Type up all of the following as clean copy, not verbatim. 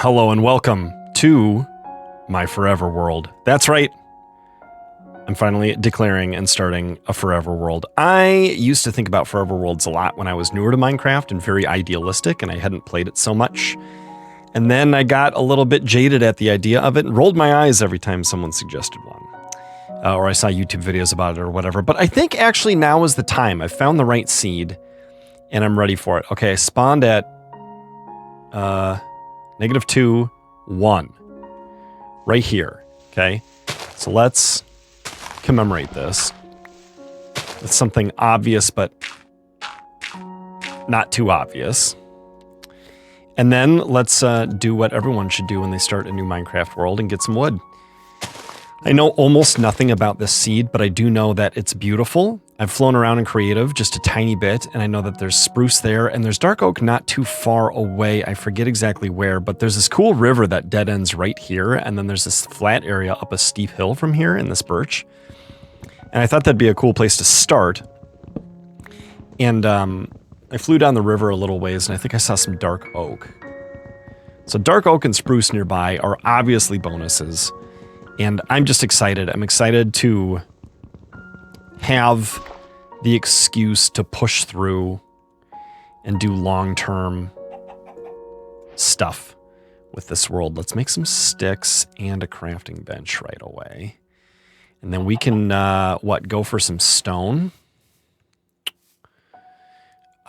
Hello and welcome to my forever world. That's right. I'm finally declaring and starting a forever world. I used to think about forever worlds a lot when I was newer to Minecraft and very idealistic, and I hadn't played it so much. And then I got a little bit jaded at the idea of it and rolled my eyes every time someone suggested one. Or I saw YouTube videos about it or whatever. But I think actually now is the time. I found the right seed and I'm ready for it. Okay, I spawned at -2, 1. Right here, okay? So let's commemorate this. It's something obvious, but not too obvious. And then let's do what everyone should do when they start a new Minecraft world and get some wood. I know almost nothing about this seed, but I do know that it's beautiful. I've flown around in creative just a tiny bit, and I know that there's spruce there, and there's dark oak not too far away. I forget exactly where, but there's this cool river that dead ends right here, and then there's this flat area up a steep hill from here in this birch. And I thought that'd be a cool place to start. And I flew down the river a little ways, and I think I saw some dark oak. So dark oak and spruce nearby are obviously bonuses. And I'm just excited. I'm excited to have the excuse to push through and do long-term stuff with this world. Let's make some sticks and a crafting bench right away. And then we can, go for some stone?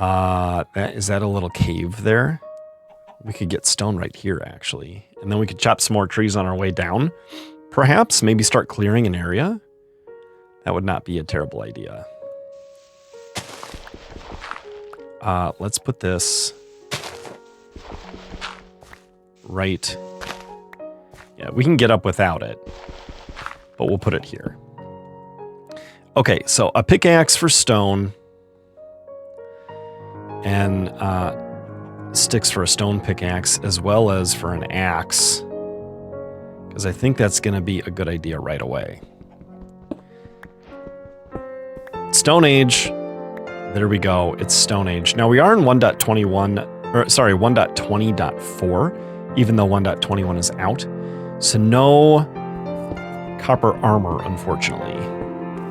Is that a little cave there? We could get stone right here, actually. And then we could chop some more trees on our way down. Perhaps, maybe start clearing an area. That would not be a terrible idea. Let's put this right. Yeah, we can get up without it, but we'll put it here. Okay, so a pickaxe for stone and sticks for a stone pickaxe as well as for an axe. Because I think that's going to be a good idea right away. Stone Age. There we go. It's Stone Age. Now we are in 1.20.4, even though 1.21 is out. So no copper armor, unfortunately.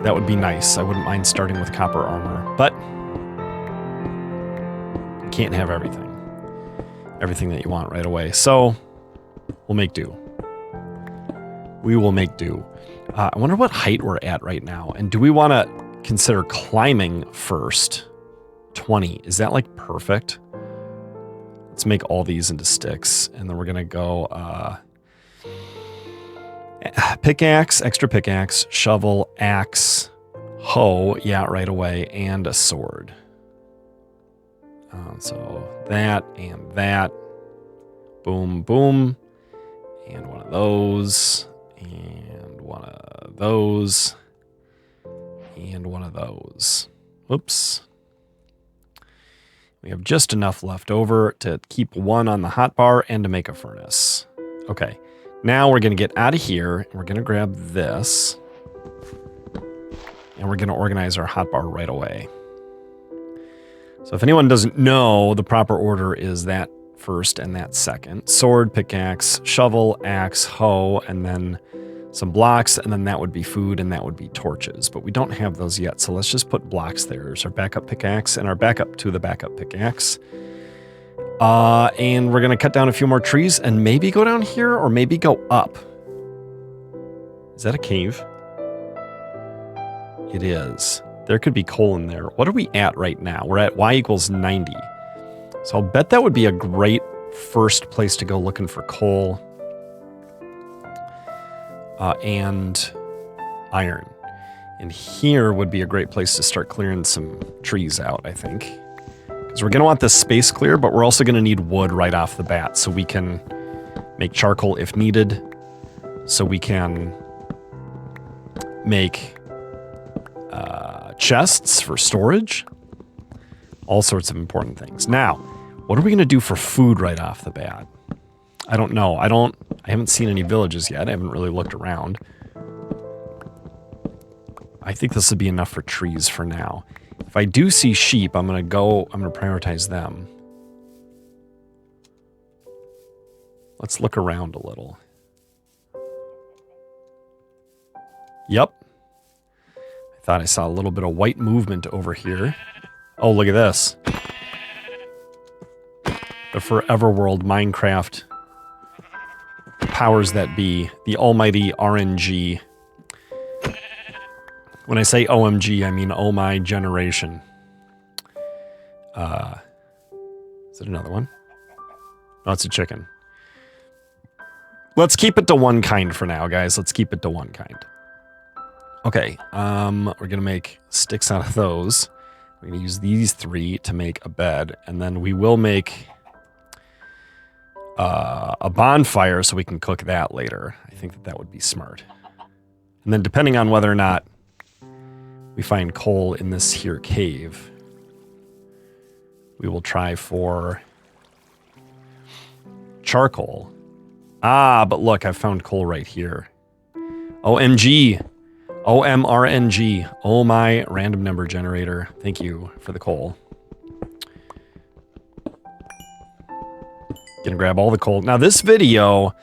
That would be nice. I wouldn't mind starting with copper armor, but you can't have everything. Everything that you want right away. So we'll make do. We will make do. I wonder what height we're at right now. And do we want to consider climbing first? 20. Is that like perfect? Let's make all these into sticks. And then we're going to go pickaxe, extra pickaxe, shovel, axe, hoe. Yeah, right away. And a sword. So that and that. Boom, boom. And one of those. And one of those. And one of those. Oops. We have just enough left over to keep one on the hotbar and to make a furnace. Okay. Now we're going to get out of here. And we're going to grab this. And we're going to organize our hotbar right away. So if anyone doesn't know, the proper order is that first and that second. Sword, pickaxe, shovel, axe, hoe, and then some blocks, and then that would be food, and that would be torches. But we don't have those yet, so let's just put blocks there. There's our backup pickaxe and our backup to the backup pickaxe. And we're going to cut down a few more trees and maybe go down here or maybe go up. Is that a cave? It is. There could be coal in there. What are we at right now? We're at y = 90. So I'll bet that would be a great first place to go looking for coal. And iron. And here would be a great place to start clearing some trees out, I think. Because we're going to want this space clear, but we're also going to need wood right off the bat so we can make charcoal if needed. So we can make chests for storage. All sorts of important things. Now, what are we going to do for food right off the bat? I don't know. I haven't seen any villages yet. I haven't really looked around. I think this would be enough for trees for now. If I do see sheep, I'm going to prioritize them. Let's look around a little. Yep. I thought I saw a little bit of white movement over here. Oh, look at this. The Forever World Minecraft powers that be. The almighty RNG. When I say OMG, I mean oh my generation. Is it another one? No, it's a chicken. Let's keep it to one kind for now, guys. Let's keep it to one kind. Okay, we're gonna make sticks out of those. We're gonna use these 3 to make a bed, and then we will make a bonfire so we can cook that later. I think that would be smart. And then depending on whether or not we find coal in this here cave, we will try for charcoal. Ah, but look, I found coal right here. OMG. OMRNG. Oh my random number generator. Thank you for the coal. Gonna grab all the coal. Now this video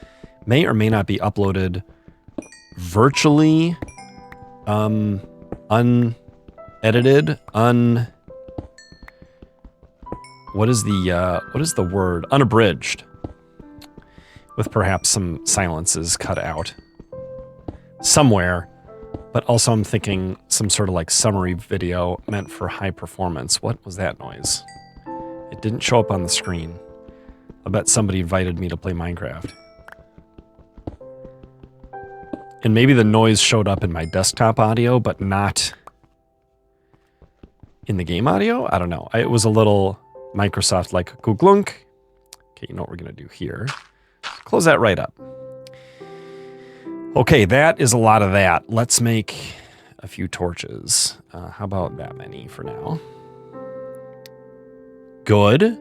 may or may not be uploaded virtually unedited, what is the word? Unabridged. With perhaps some silences cut out somewhere. But also I'm thinking some sort of like summary video meant for high performance. What was that noise? It didn't show up on the screen. I bet somebody invited me to play Minecraft. And maybe the noise showed up in my desktop audio, but not in the game audio? I don't know. It was a little Microsoft like googlunk. Okay, you know what we're going to do here. Close that right up. Okay, that is a lot of that. Let's make a few torches. How about that many for now? Good.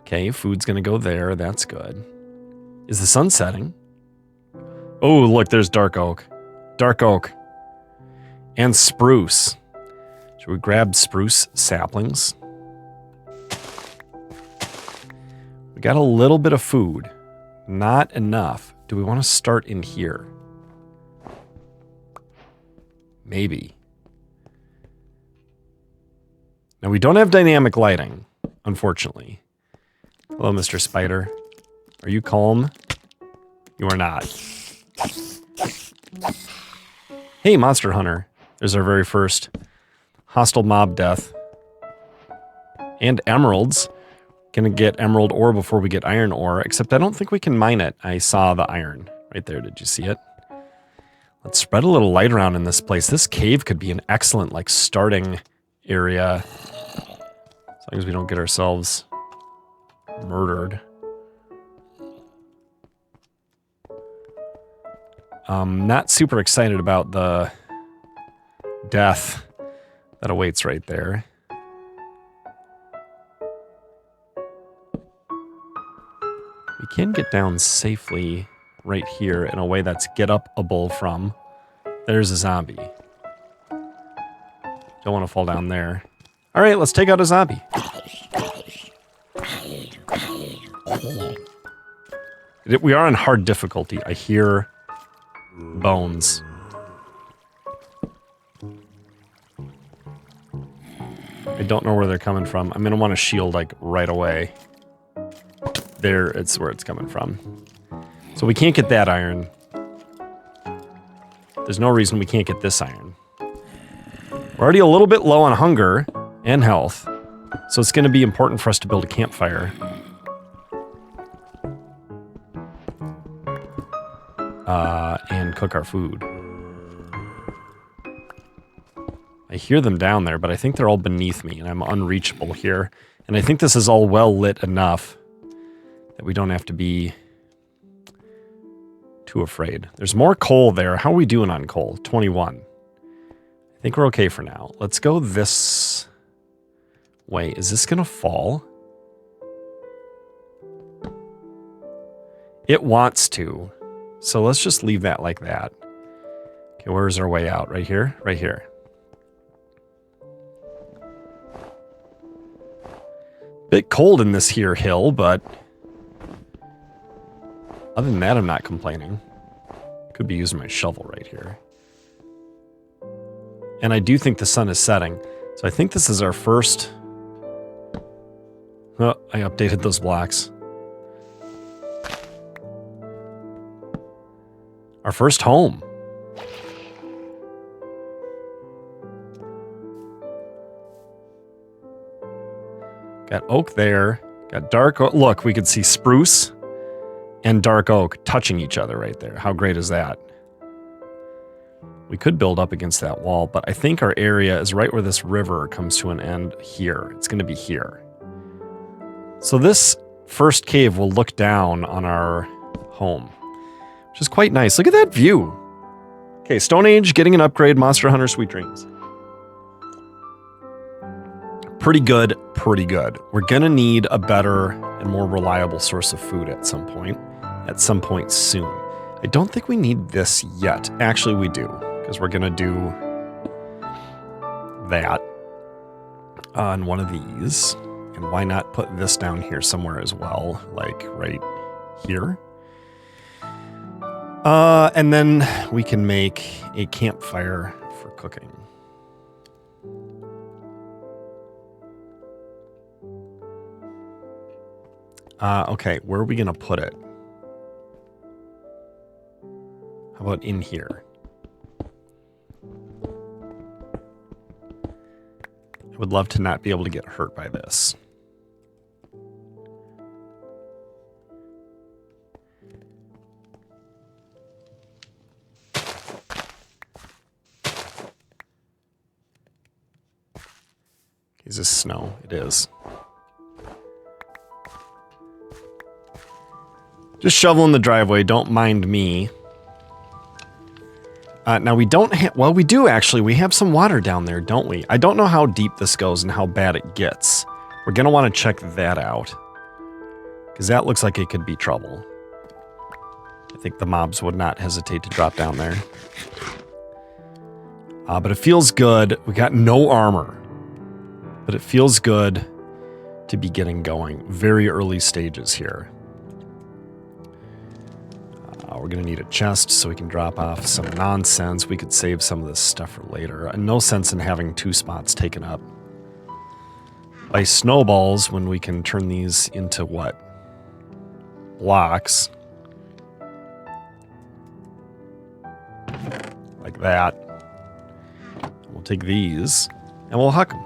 Okay, food's going to go there. That's good. Is the sun setting? Oh, look, there's dark oak. Dark oak. And spruce. Should we grab spruce saplings? We got a little bit of food. Not enough. Do we want to start in here? Maybe. Now, we don't have dynamic lighting, unfortunately. Hello, Mr. Spider. Are you calm? You are not. Hey, Monster Hunter. There's our very first hostile mob death. And emeralds. Gonna get emerald ore before we get iron ore, except I don't think we can mine it. I saw the iron right there. Did you see it? Let's spread a little light around in this place. This cave could be an excellent, like, starting area. As long as we don't get ourselves murdered. Not super excited about the death that awaits right there. We can get down safely right here in a way that's get-up-able from. There's a zombie. Don't want to fall down there. All right, let's take out a zombie. We are on hard difficulty. I hear bones. I don't know where they're coming from. I'm going to want to shield, like, right away. There, it's where it's coming from. So we can't get that iron. There's no reason we can't get this iron. We're already a little bit low on hunger and health. So it's going to be important for us to build a campfire. And cook our food. I hear them down there, but I think they're all beneath me, and I'm unreachable here. And I think this is all well lit enough that we don't have to be too afraid. There's more coal there. How are we doing on coal? 21. I think we're okay for now. Let's go this way. Is this going to fall? It wants to. So let's just leave that like that. Okay, where's our way out? Right here? Right here. Bit cold in this here hill, but Other than that, I'm not complaining. Could be using my shovel right here. And I do think the sun is setting. So I think this is our first... Oh, I updated those blocks. Our first home. Got oak there. Got dark oak. Look, we could see spruce and dark oak touching each other right there. How great is that? We could build up against that wall, but I think our area is right where this river comes to an end here. It's going to be here. So this first cave will look down on our home, which is quite nice. Look at that view. Okay, Stone Age, getting an upgrade, Monster Hunter, Sweet Dreams. Pretty good, pretty good. We're going to need a better and more reliable source of food at some point soon. I don't think we need this yet. Actually, we do, because we're going to do that on one of these. And why not put this down here somewhere as well, like right here? And then we can make a campfire for cooking. Okay, where are we going to put it? How about in here? I would love to not be able to get hurt by this. Is this snow? It is. Just shoveling the driveway. Don't mind me. Now we don't have... Well, we do actually. We have some water down there, don't we? I don't know how deep this goes and how bad it gets. We're going to want to check that out. Because that looks like it could be trouble. I think the mobs would not hesitate to drop down there. But it feels good. We got no armor. But it feels good to be getting going. Very early stages here. We're going to need a chest so we can drop off some nonsense. We could save some of this stuff for later. No sense in having 2 spots taken up by snowballs when we can turn these into what? Blocks. Like that. We'll take these and we'll huck them.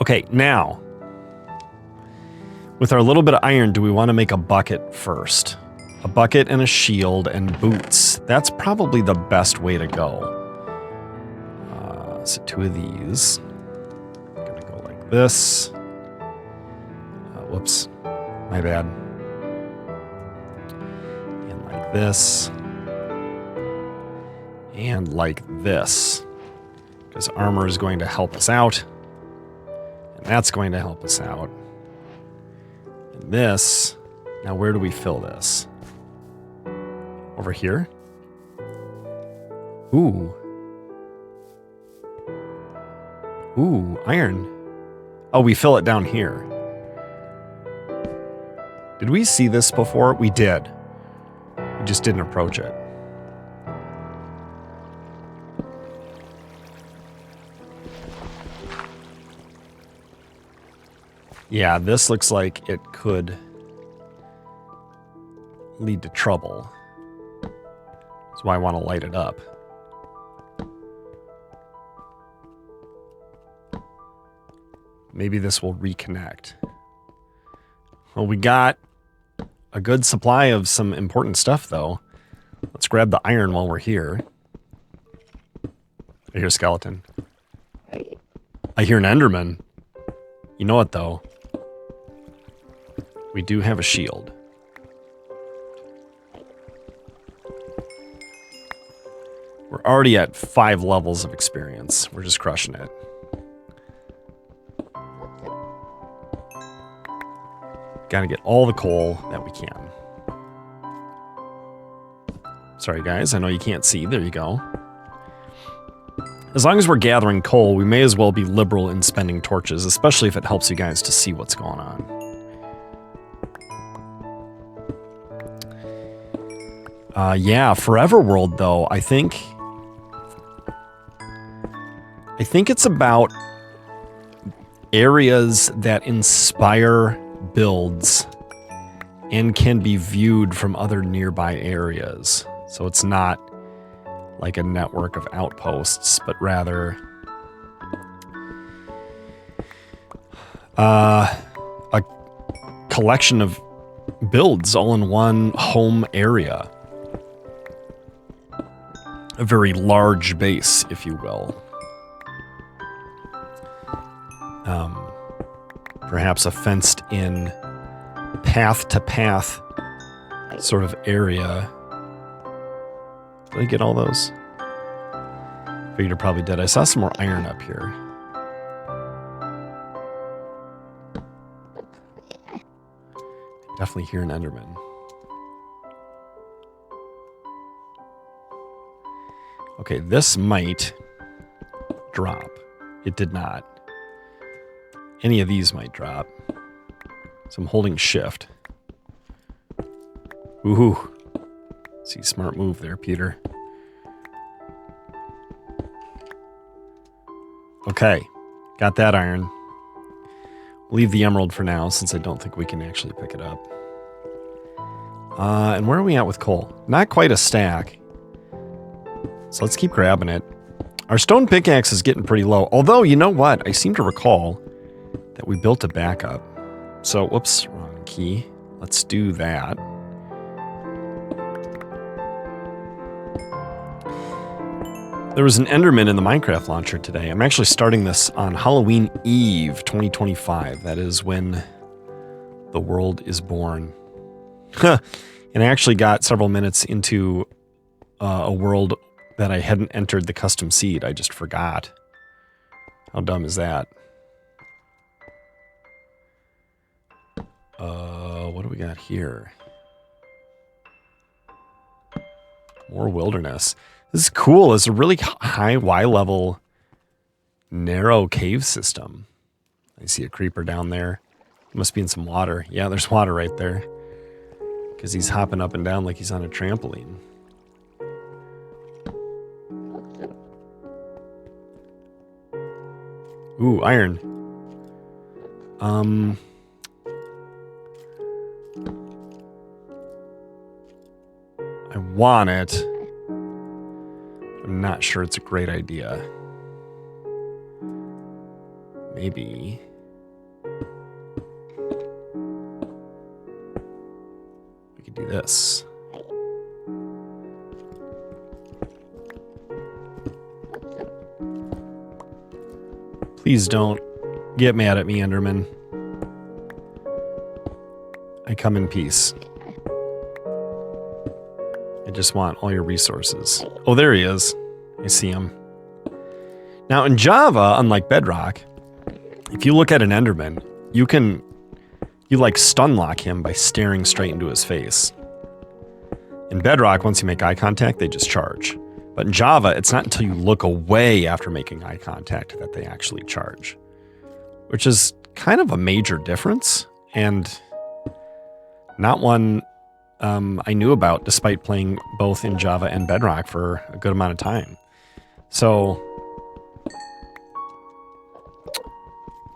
Okay, now, with our little bit of iron, do we want to make a bucket first? A bucket and a shield and boots. That's probably the best way to go. So 2 of these. I'm going to go like this. Whoops. My bad. And like this. And like this. Because armor is going to help us out. And that's going to help us out. And this, now where do we fill this? Over here? Ooh. Ooh, iron. Oh, we fill it down here. Did we see this before? We did. We just didn't approach it. Yeah, this looks like it could lead to trouble. That's why I want to light it up. Maybe this will reconnect. Well, we got a good supply of some important stuff, though. Let's grab the iron while we're here. I hear a skeleton. I hear an Enderman. You know what, though? We do have a shield. We're already at 5 levels of experience. We're just crushing it. Gotta get all the coal that we can. Sorry, guys. I know you can't see. There you go. As long as we're gathering coal, we may as well be liberal in spending torches, especially if it helps you guys to see what's going on. Yeah, Forever World, though, I think it's about areas that inspire builds and can be viewed from other nearby areas. So it's not like a network of outposts, but rather a collection of builds all in one home area. A very large base, if you will. Perhaps a fenced-in path-to-path sort of area. Did I get all those? Figured I probably did. I saw some more iron up here. Definitely hear an Enderman. Okay, this might drop. It did not. Any of these might drop. So I'm holding shift. Woohoo. See, smart move there, Peter. Okay, got that iron. Leave the emerald for now, since I don't think we can actually pick it up. And where are we at with coal? Not quite a stack. So let's keep grabbing it. Our stone pickaxe is getting pretty low. Although, you know what? I seem to recall that we built a backup. So, whoops, wrong key. Let's do that. There was an Enderman in the Minecraft launcher today. I'm actually starting this on Halloween Eve 2025. That is when the world is born. And I actually got several minutes into a world that I hadn't entered the custom seed. I just forgot. How dumb is that? What do we got here? More wilderness. This is cool. It's a really high Y-level narrow cave system. I see a creeper down there. Must be in some water. Yeah, there's water right there. Because he's hopping up and down like he's on a trampoline. Ooh, iron. I want it. I'm not sure it's a great idea. Maybe. We could do this. Please don't get mad at me, Enderman. I come in peace. I just want all your resources. Oh, there he is. I see him. Now, in Java, unlike Bedrock, if you look at an Enderman, you like stun lock him by staring straight into his face. In Bedrock, once you make eye contact, they just charge. But in Java, it's not until you look away after making eye contact that they actually charge. Which is kind of a major difference, and not one I knew about despite playing both in Java and Bedrock for a good amount of time. So,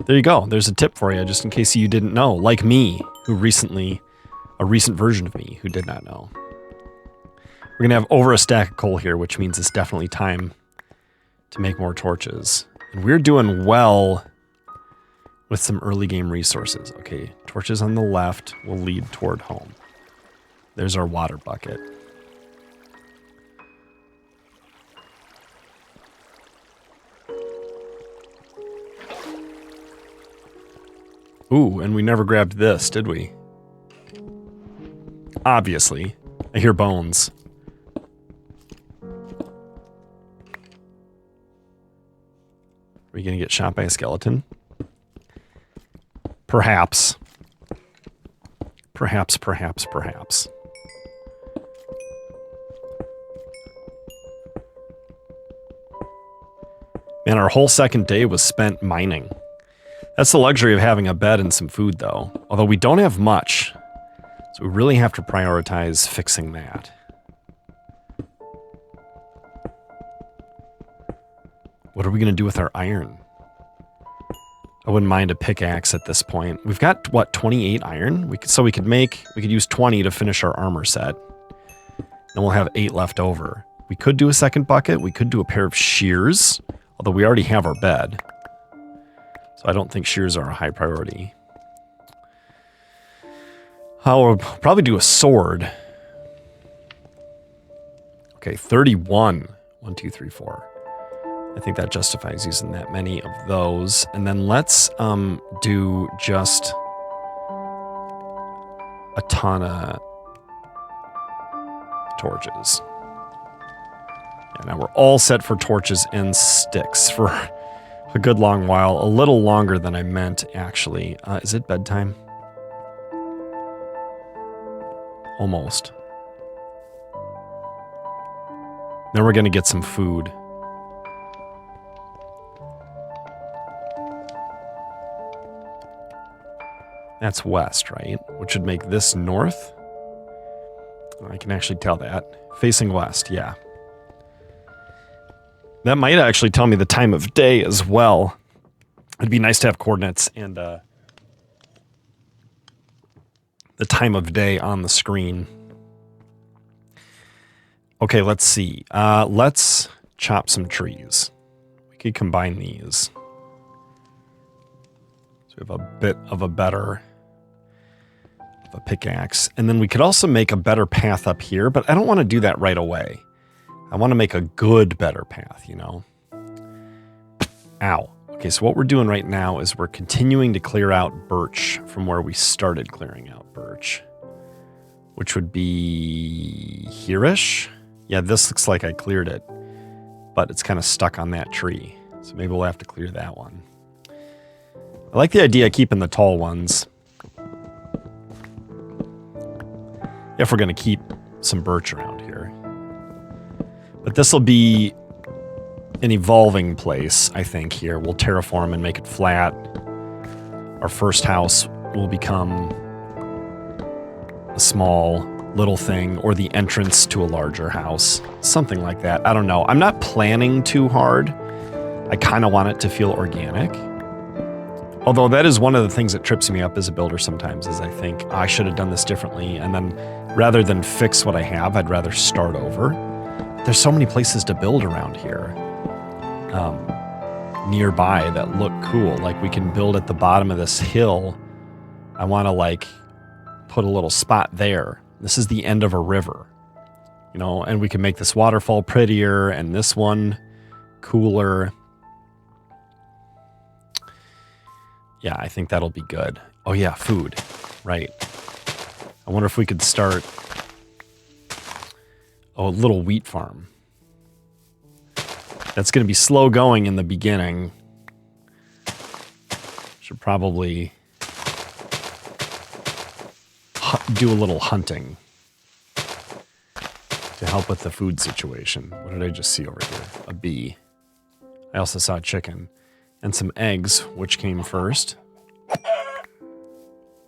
there you go. There's a tip for you, just in case you didn't know. Like me, a recent version of me who did not know. We're going to have over a stack of coal here, which means it's definitely time to make more torches. And we're doing well with some early game resources. Okay, torches on the left will lead toward home. There's our water bucket. Ooh, and we never grabbed this, did we? Obviously. I hear bones. Are we gonna get shot by a skeleton? Perhaps. Perhaps. Man, our whole second day was spent mining. That's the luxury of having a bed and some food, though. Although we don't have much, so we really have to prioritize fixing that. What are we going to do with our iron? I wouldn't mind a pickaxe at this point. We've got, what, 28 iron? We could use 20 to finish our armor set. Then we'll have 8 left over. We could do a second bucket. We could do a pair of shears, although we already have our bed. So I don't think shears are a high priority. I'll probably do a sword. Okay, 31. 1, 2, 3, 4. I think that justifies using that many of those. And then let's do just a ton of torches. And now we're all set for torches and sticks for a good long while. A little longer than I meant, actually. Is it bedtime? Almost. Then we're going to get some food. That's west, right? Which would make this north. I can actually tell that. Facing west, yeah. That might actually tell me the time of day as well. It'd be nice to have coordinates and the time of day on the screen. Okay, let's see. Let's chop some trees. We could combine these. So we have a bit of a better of a pickaxe. And then we could also make a better path up here, but I don't want to do that right away. I want to make a good, better path, you know? Ow. Okay, so what we're doing right now is we're continuing to clear out birch from where we started clearing out birch, which would be here-ish. Yeah, this looks like I cleared it, but it's kind of stuck on that tree. So maybe we'll have to clear that one. I like the idea of keeping the tall ones. If we're going to keep some birch around here. But this will be an evolving place, I think, here. We'll terraform and make it flat. Our first house will become a small little thing, or the entrance to a larger house. Something like that. I don't know. I'm not planning too hard. I kind of want it to feel organic. Although that is one of the things that trips me up as a builder sometimes, is I think I should have done this differently, and then rather than fix what I have, I'd rather start over. There's so many places to build around here nearby that look cool. Like we can build at the bottom of this hill. I want to like put a little spot there. This is the end of a river, you know, and we can make this waterfall prettier and this one cooler. Yeah, I think that'll be good. Oh yeah, food. Right. I wonder if we could start a little wheat farm. That's going to be slow going in the beginning. Should probably do a little hunting to help with the food situation. What did I just see over here? A bee. I also saw a chicken. And some eggs, which came first. A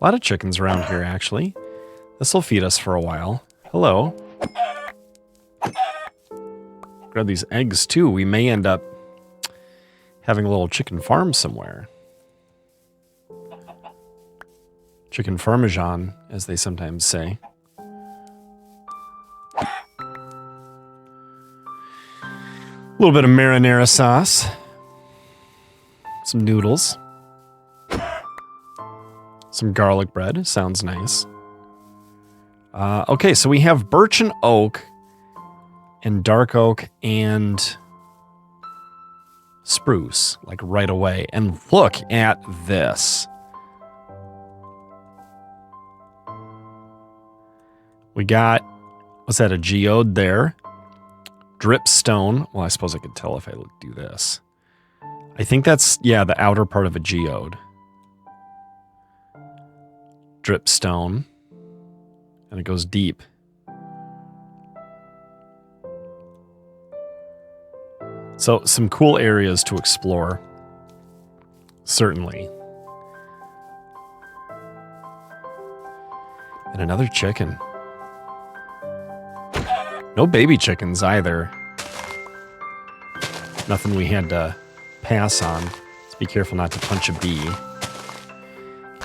lot of chickens around here, actually. This will feed us for a while. Hello. Grab these eggs, too. We may end up having a little chicken farm somewhere. Chicken parmesan, as they sometimes say. A little bit of marinara sauce. Some noodles. Some garlic bread. Sounds nice. Okay, so we have birch and oak, and dark oak, and spruce, like right away. And look at this. We got, what's that, a geode there? Drip stone. Well, I suppose I could tell if I do this. I think that's, yeah, the outer part of a geode. Drip stone. And it goes deep. So some cool areas to explore. Certainly. And another chicken. No baby chickens either. Nothing we had to pass on. Let's be careful not to punch a bee.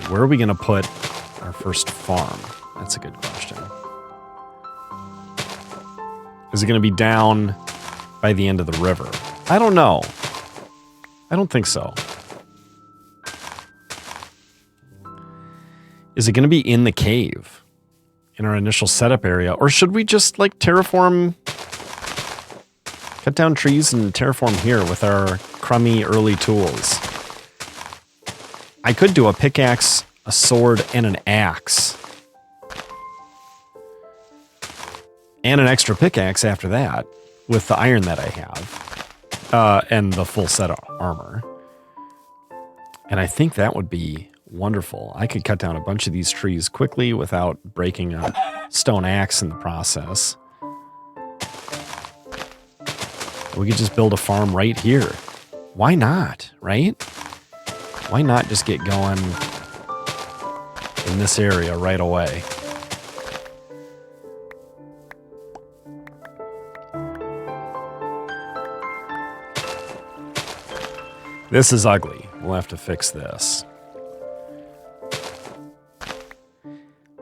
Where are we going to put our first farm? That's a good question. Is it going to be down by the end of the river? I don't know. I don't think so. Is it going to be in the cave? In our initial setup area? Or should we just, like, terraform... Cut down trees and terraform here with our crummy early tools? I could do a pickaxe, a sword, and an axe. And an extra pickaxe after that, with the iron that I have. And the full set of armor. And I think that would be wonderful. I could cut down a bunch of these trees quickly without breaking a stone axe in the process. We could just build a farm right here. Why not, right? Why not just get going in this area right away? This is ugly. We'll have to fix this.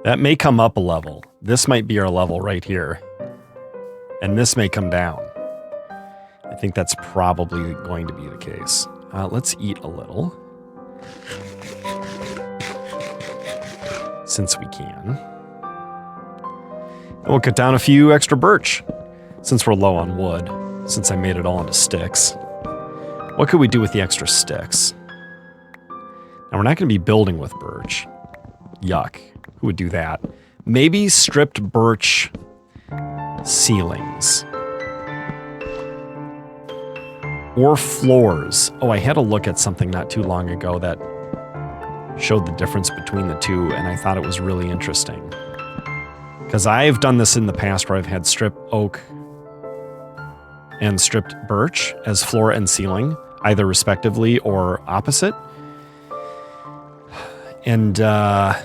That may come up a level. This might be our level right here. And this may come down. I think that's probably going to be the case. Let's eat a little. Since we can. And we'll cut down a few extra birch. Since we're low on wood. Since I made it all into sticks. What could we do with the extra sticks? Now, we're not going to be building with birch. Yuck. Who would do that? Maybe stripped birch ceilings. Or floors. Oh, I had a look at something not too long ago that showed the difference between the two, and I thought it was really interesting. Because I've done this in the past where I've had stripped oak and stripped birch as floor and ceiling, either respectively or opposite. And, yeah,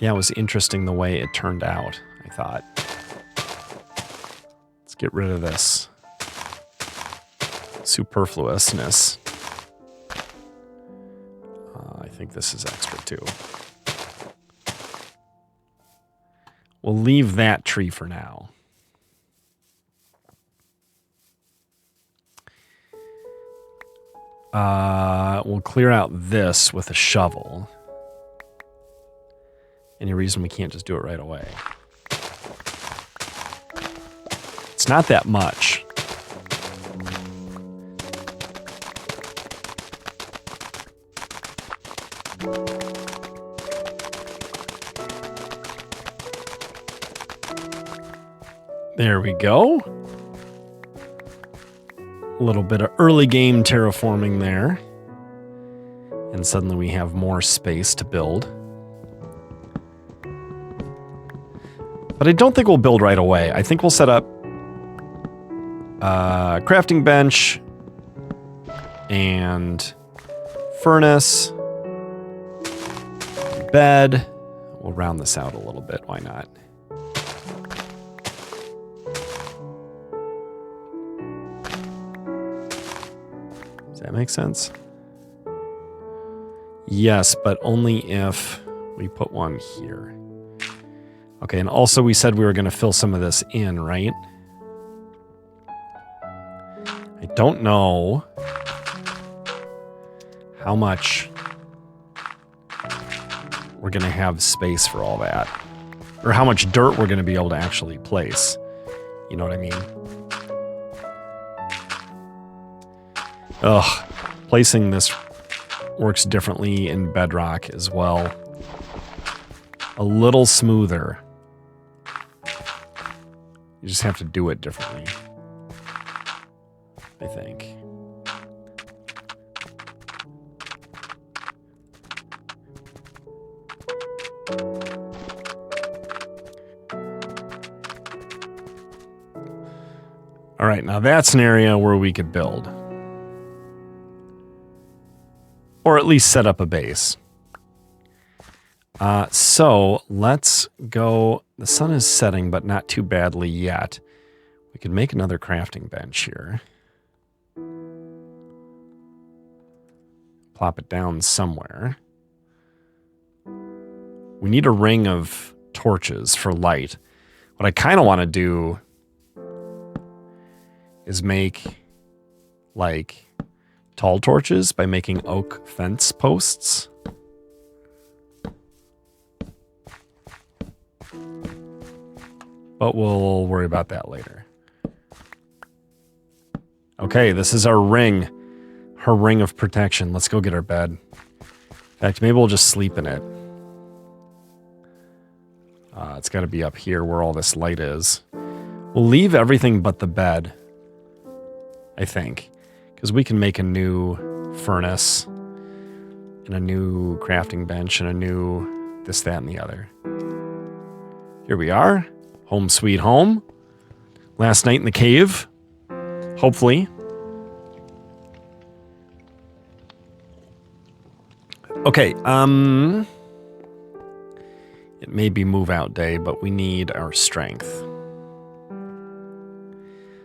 it was interesting the way it turned out, I thought. Let's get rid of this superfluousness. I think this is extra too. We'll leave that tree for now. We'll clear out this with a shovel. Any reason we can't just do it right away? It's not that much. There we go. A little bit of early game terraforming there. And suddenly we have more space to build. But I don't think we'll build right away. I think we'll set up a crafting bench and furnace, bed. We'll round this out a little bit. Why not? Does that make sense? Yes, but only if we put one here. Okay, and also we said we were going to fill some of this in, right? I don't know how much we're going to have space for all that. Or how much dirt we're going to be able to actually place. You know what I mean? Ugh. Placing this works differently in Bedrock as well. A little smoother. You just have to do it differently, I think. All right, now that's an area where we could build. Or at least set up a base. So let's go. The sun is setting, but not too badly yet. We could make another crafting bench here. Plop it down somewhere. We need a ring of torches for light. What I kind of want to do is make, like, tall torches by making oak fence posts. But we'll worry about that later. Okay, this is our ring. Her ring of protection. Let's go get our bed. In fact, maybe we'll just sleep in it. It's got to be up here where all this light is. We'll leave everything but the bed, I think. Because we can make a new furnace, and a new crafting bench, and a new this, that, and the other. Here we are. Home sweet home. Last night in the cave. Hopefully. Okay, it may be move out day, but we need our strength.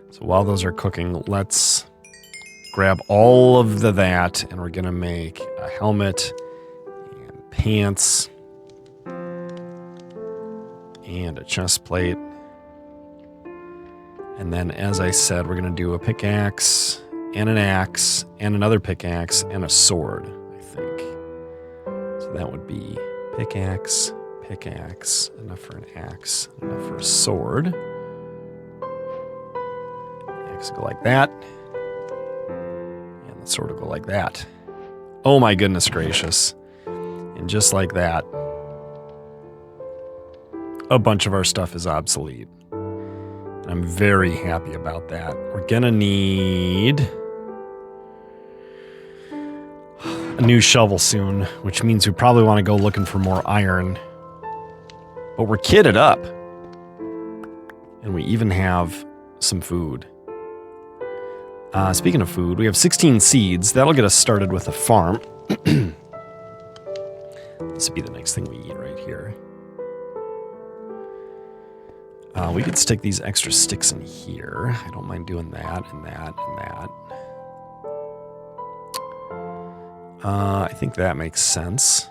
So while those are cooking, let's grab all of that, and we're gonna make a helmet and pants and a chest plate. And then, as I said, we're gonna do a pickaxe and an axe and another pickaxe and a sword, I think. So that would be pickaxe, pickaxe, enough for an axe, enough for a sword. The axe will go like that. And the sword will go like that. Oh my goodness gracious. And just like that, a bunch of our stuff is obsolete. And I'm very happy about that. We're gonna need a new shovel soon, which means we probably want to go looking for more iron. But we're kitted up. And we even have some food. Speaking of food, we have 16 seeds. That'll get us started with a farm. This would be the next thing we eat right here. We could stick these extra sticks in here. I don't mind doing that and that and that. I think that makes sense.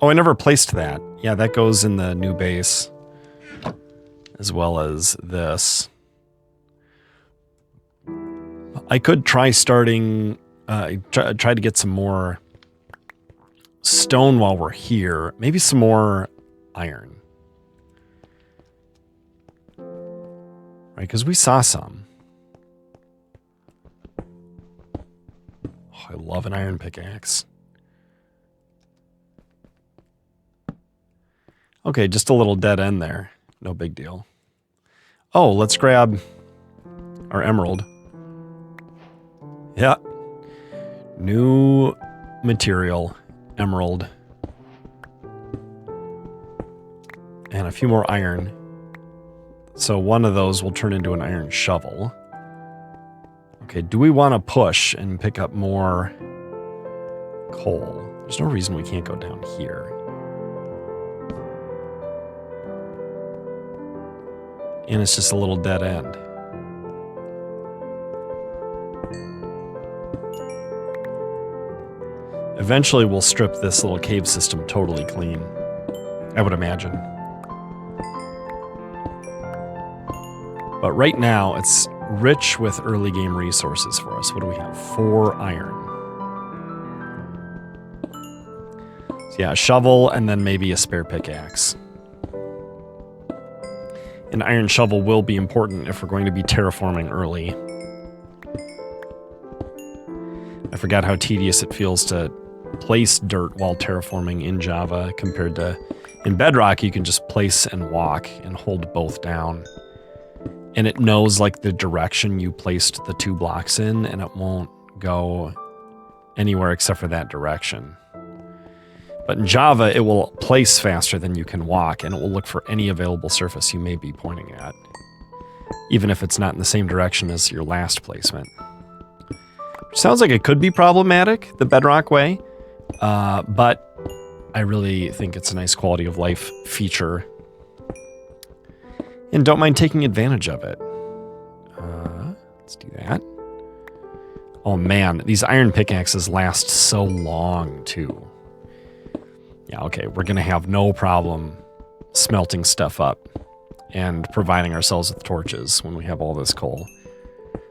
Oh, I never placed that. Yeah, that goes in the new base. As well as this. I could try starting... try to get some more stone while we're here. Maybe some more iron. Right, because we saw some. Oh, I love an iron pickaxe. Okay, just a little dead end there. No big deal. Oh, let's grab our emerald. Yeah. New material, emerald. And a few more iron. So one of those will turn into an iron shovel. Okay, do we want to push and pick up more coal? There's no reason we can't go down here. And it's just a little dead end. Eventually we'll strip this little cave system totally clean, I would imagine. But right now, it's rich with early game resources for us. What do we have? 4 iron. So yeah, a shovel and then maybe a spare pickaxe. An iron shovel will be important if we're going to be terraforming early. I forgot how tedious it feels to place dirt while terraforming in Java compared to in Bedrock. You can just place and walk and hold both down. And it knows like the direction you placed the 2 blocks in, and it won't go anywhere except for that direction. But in Java, it will place faster than you can walk, and it will look for any available surface you may be pointing at. even if it's not in the same direction as your last placement. Sounds like it could be problematic, the bedrock way, but I really think it's a nice quality of life feature. And don't mind taking advantage of it. Let's do that. Oh man, these iron pickaxes last so long too. Yeah, okay, we're gonna have no problem smelting stuff up and providing ourselves with torches when we have all this coal.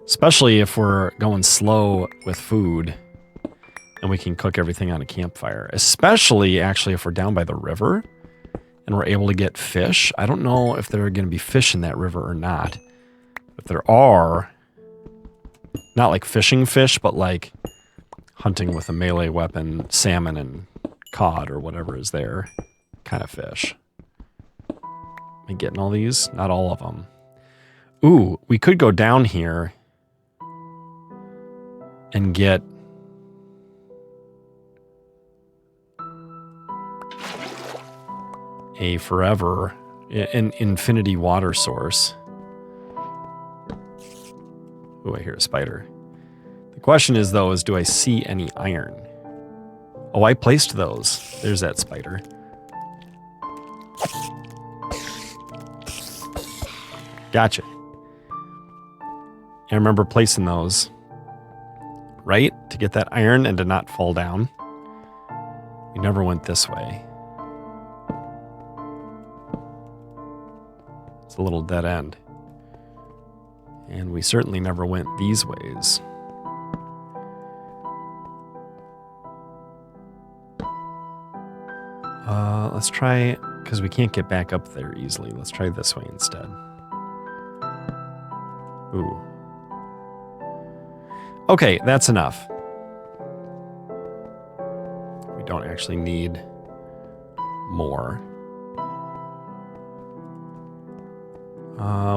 Especially if we're going slow with food and we can cook everything on a campfire. Especially, actually, if we're down by the river and we're able to get fish. I don't know if there are going to be fish in that river or not. If there are, not like fishing fish, but like hunting with a melee weapon, salmon and cod or whatever is there kind of fish. Am I getting all these? Not all of them. Ooh, we could go down here and get an infinity water source. Ooh, I hear a spider. The question is, though, do I see any iron? Oh, I placed those. There's that spider. Gotcha. I remember placing those, right? To get that iron and to not fall down. We never went this way. It's a little dead end. And we certainly never went these ways. Let's try, because we can't get back up there easily. Let's try this way instead. Ooh. Okay, that's enough. We don't actually need more.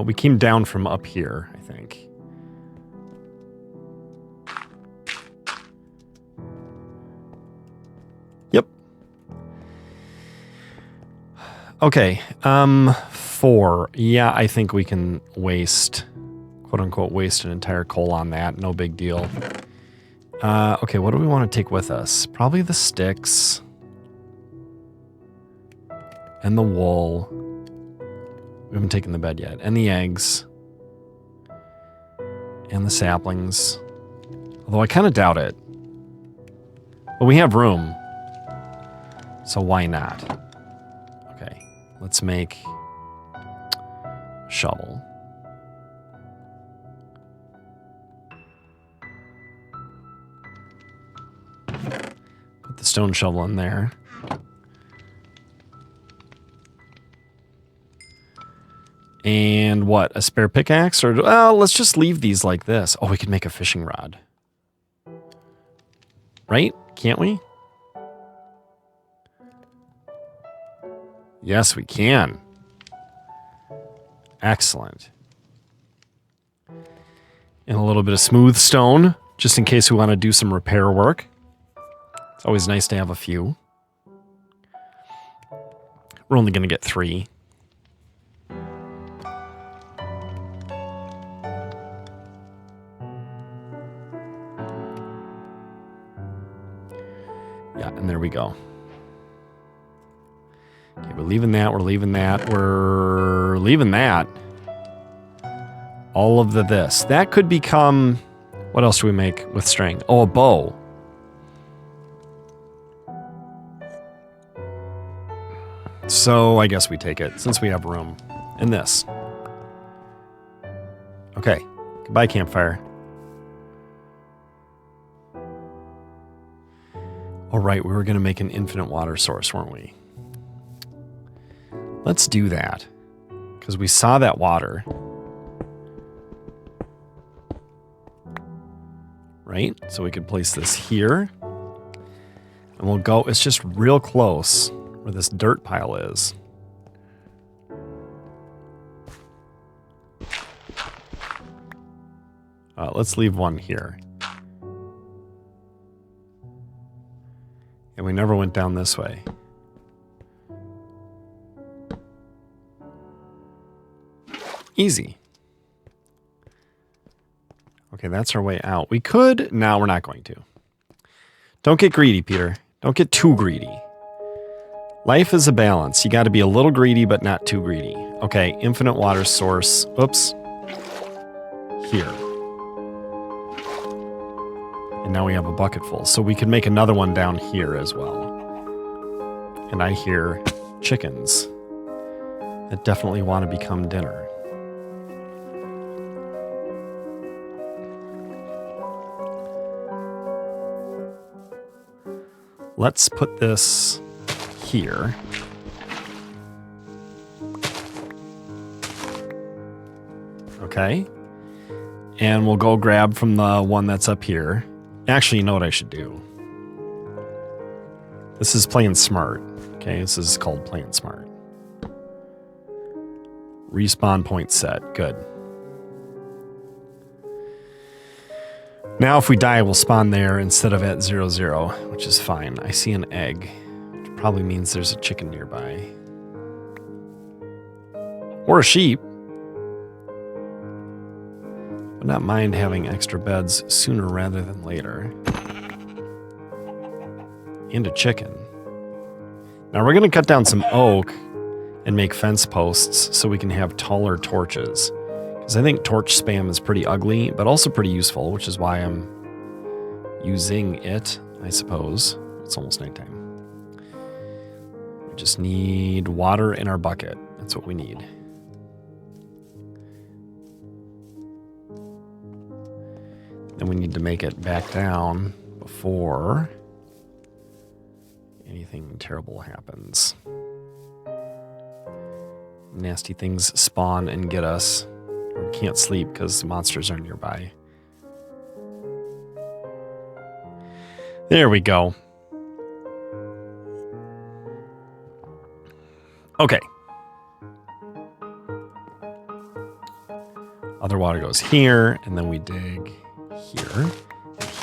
We came down from up here, I think. Yep. Okay, 4. Yeah, I think we can waste, quote-unquote, waste an entire coal on that. No big deal. Okay, what do we want to take with us? Probably the sticks. And the wool. We haven't taken the bed yet. And the eggs. And the saplings. Although I kind of doubt it. But we have room. So why not? Okay, let's make a shovel. Put the stone shovel in there. And what? A spare pickaxe? Or let's just leave these like this. Oh, we could make a fishing rod. Right? Can't we? Yes, we can. Excellent. And a little bit of smooth stone, just in case we want to do some repair work. It's always nice to have a few. We're only going to get 3. Yeah, and there we go. Okay, we're leaving that, we're leaving that, we're leaving that. All of this. That could become... What else do we make with string? Oh, a bow. So I guess we take it, since we have room. And this. Okay. Goodbye, campfire. All right, we were going to make an infinite water source, weren't we? Let's do that. Because we saw that water. Right? So we could place this here. And we'll go, it's just real close where this dirt pile is. Let's leave one here. And we never went down this way. Easy. Okay, that's our way out. We could... No, we're not going to. Don't get greedy, Peter. Don't get too greedy. Life is a balance. You got to be a little greedy, but not too greedy. Okay, infinite water source. Oops. Here. And now we have a bucket full. So we can make another one down here as well. And I hear chickens that definitely want to become dinner. Let's put this here. Okay. And we'll go grab from the one that's up here. Actually, you know what I should do? This is playing smart. Okay, this is called playing smart. Respawn point set. Good. Now if we die, we'll spawn there instead of at 0, which is fine. I see an egg, which probably means there's a chicken nearby. Or a sheep. Would not mind having extra beds sooner rather than later. And a chicken. Now we're going to cut down some oak and make fence posts so we can have taller torches. Because I think torch spam is pretty ugly, but also pretty useful, which is why I'm using it, I suppose. It's almost nighttime. We just need water in our bucket. That's what we need. Then we need to make it back down before anything terrible happens. Nasty things spawn and get us. We can't sleep because the monsters are nearby. There we go. Okay. Other water goes here, and then we dig here,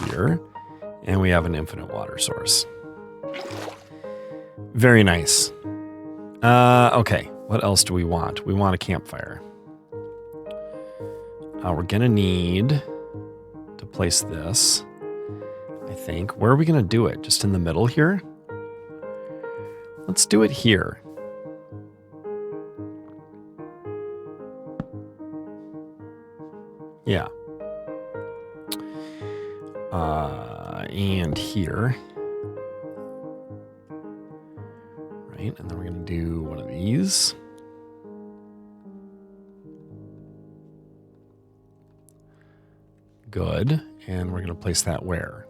here, and we have an infinite water source. Very nice. Okay, what else do we want? We want a campfire. We're going to need to place this, I think. Where are we going to do it? Just in the middle here? Let's do it here. Yeah. And here. Right, and then we're going to do one of these. Good. And we're going to place that where?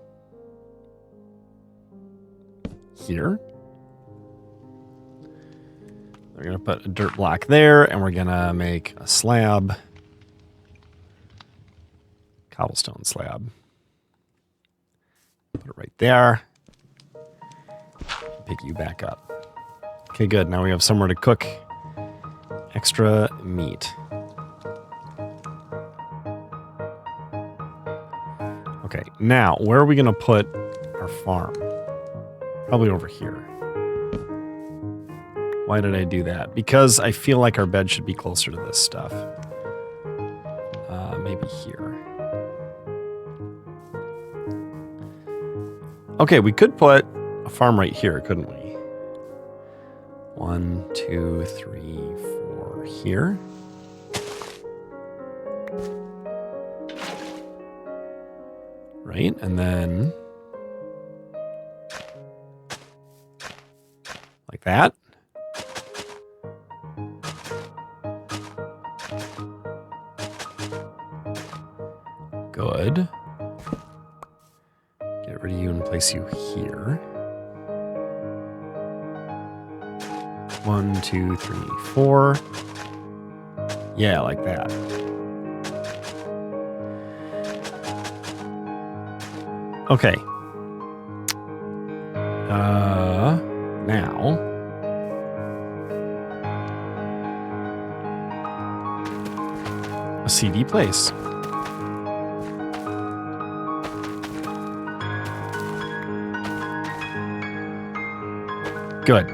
Here. We're going to put a dirt block there, and we're going to make a slab. Cobblestone slab. Put it right there. Pick you back up. Okay, good. Now we have somewhere to cook extra meat. Okay, now, where are we going to put our farm? Probably over here. Why did I do that? Because I feel like our bed should be closer to this stuff. Maybe here. Okay, we could put a farm right here, couldn't we? 1, 2, 3, 4 here. Right, and then like that. Good. Get rid of you and place you here. 1, 2, 3, 4. Yeah, like that. Okay. Now. A CD place. Good.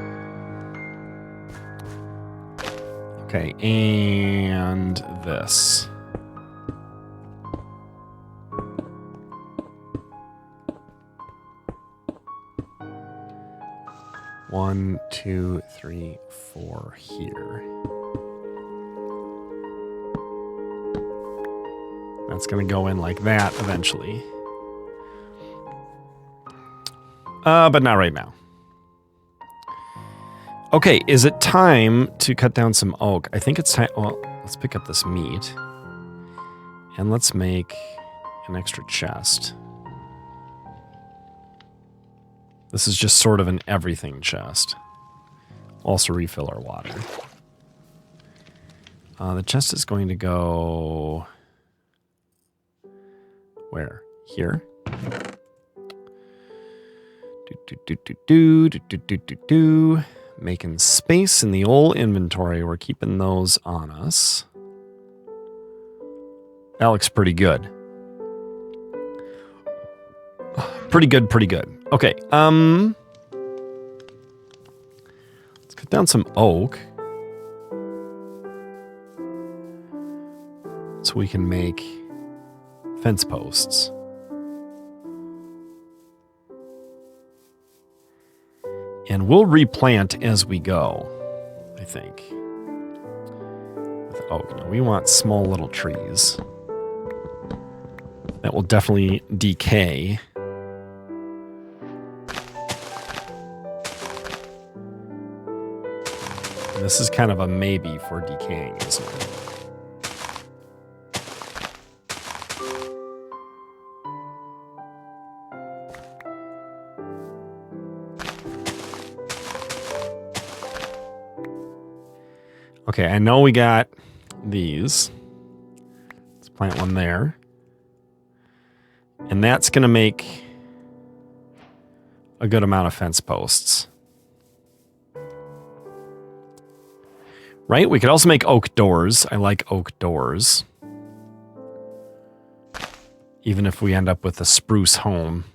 Okay, and this. 1, 2, 3, 4 here. That's going to go in like that eventually. But not right now. Okay, is it time to cut down some oak? I think it's time. Well, let's pick up this meat. And let's make an extra chest. This is just sort of an everything chest. Also refill our water. The chest is going to go... Where? Here? Making space in the old inventory. We're keeping those on us. That looks pretty good. Pretty good, pretty good. Okay, let's cut down some oak. So we can make fence posts. And we'll replant as we go, I think. With oak. Now we want small little trees. That will definitely decay. And this is kind of a maybe for decaying, isn't it? Okay, I know we got these. Let's plant one there. And that's going to make a good amount of fence posts. Right? We could also make oak doors. I like oak doors. Even if we end up with a spruce home.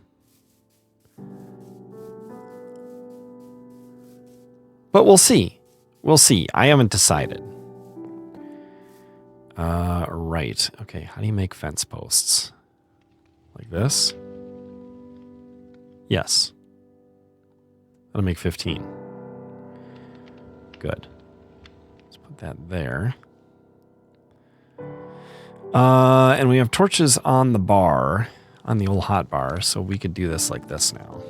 But we'll see. We'll see. I haven't decided. Right. Okay, how do you make fence posts? Like this? Yes. That'll make 15. Good. Let's put that there. And we have torches on the bar, on the old hot bar, so we could do this like this now.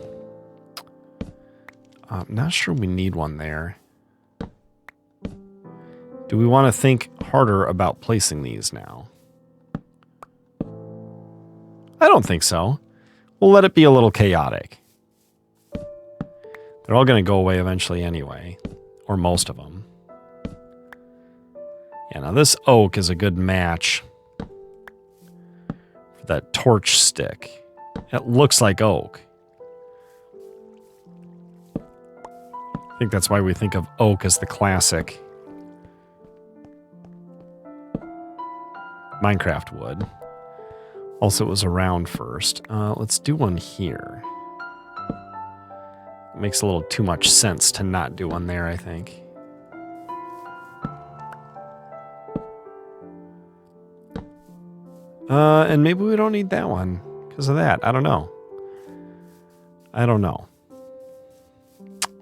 I'm not sure we need one there. Do we want to think harder about placing these now? I don't think so. We'll let it be a little chaotic. They're all going to go away eventually anyway. Or most of them. Yeah, now this oak is a good match for that torch stick. It looks like oak. I think that's why we think of oak as the classic Minecraft wood. Also, it was around first. Let's do one here. It makes a little too much sense to not do one there, I think. And maybe we don't need that one because of that. I don't know. I don't know.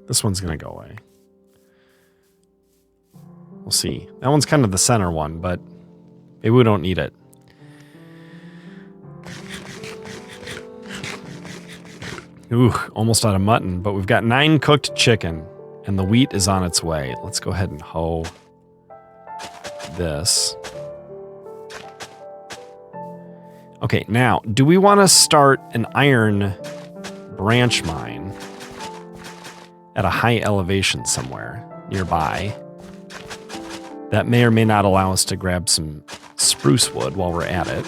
This one's going to go away. We'll see. That one's kind of the center one, but maybe we don't need it. Ooh, almost out of mutton, but we've got 9 cooked chicken, and the wheat is on its way. Let's go ahead and hoe this. Okay, now, do we want to start an iron branch mine at a high elevation somewhere nearby? That may or may not allow us to grab some spruce wood while we're at it.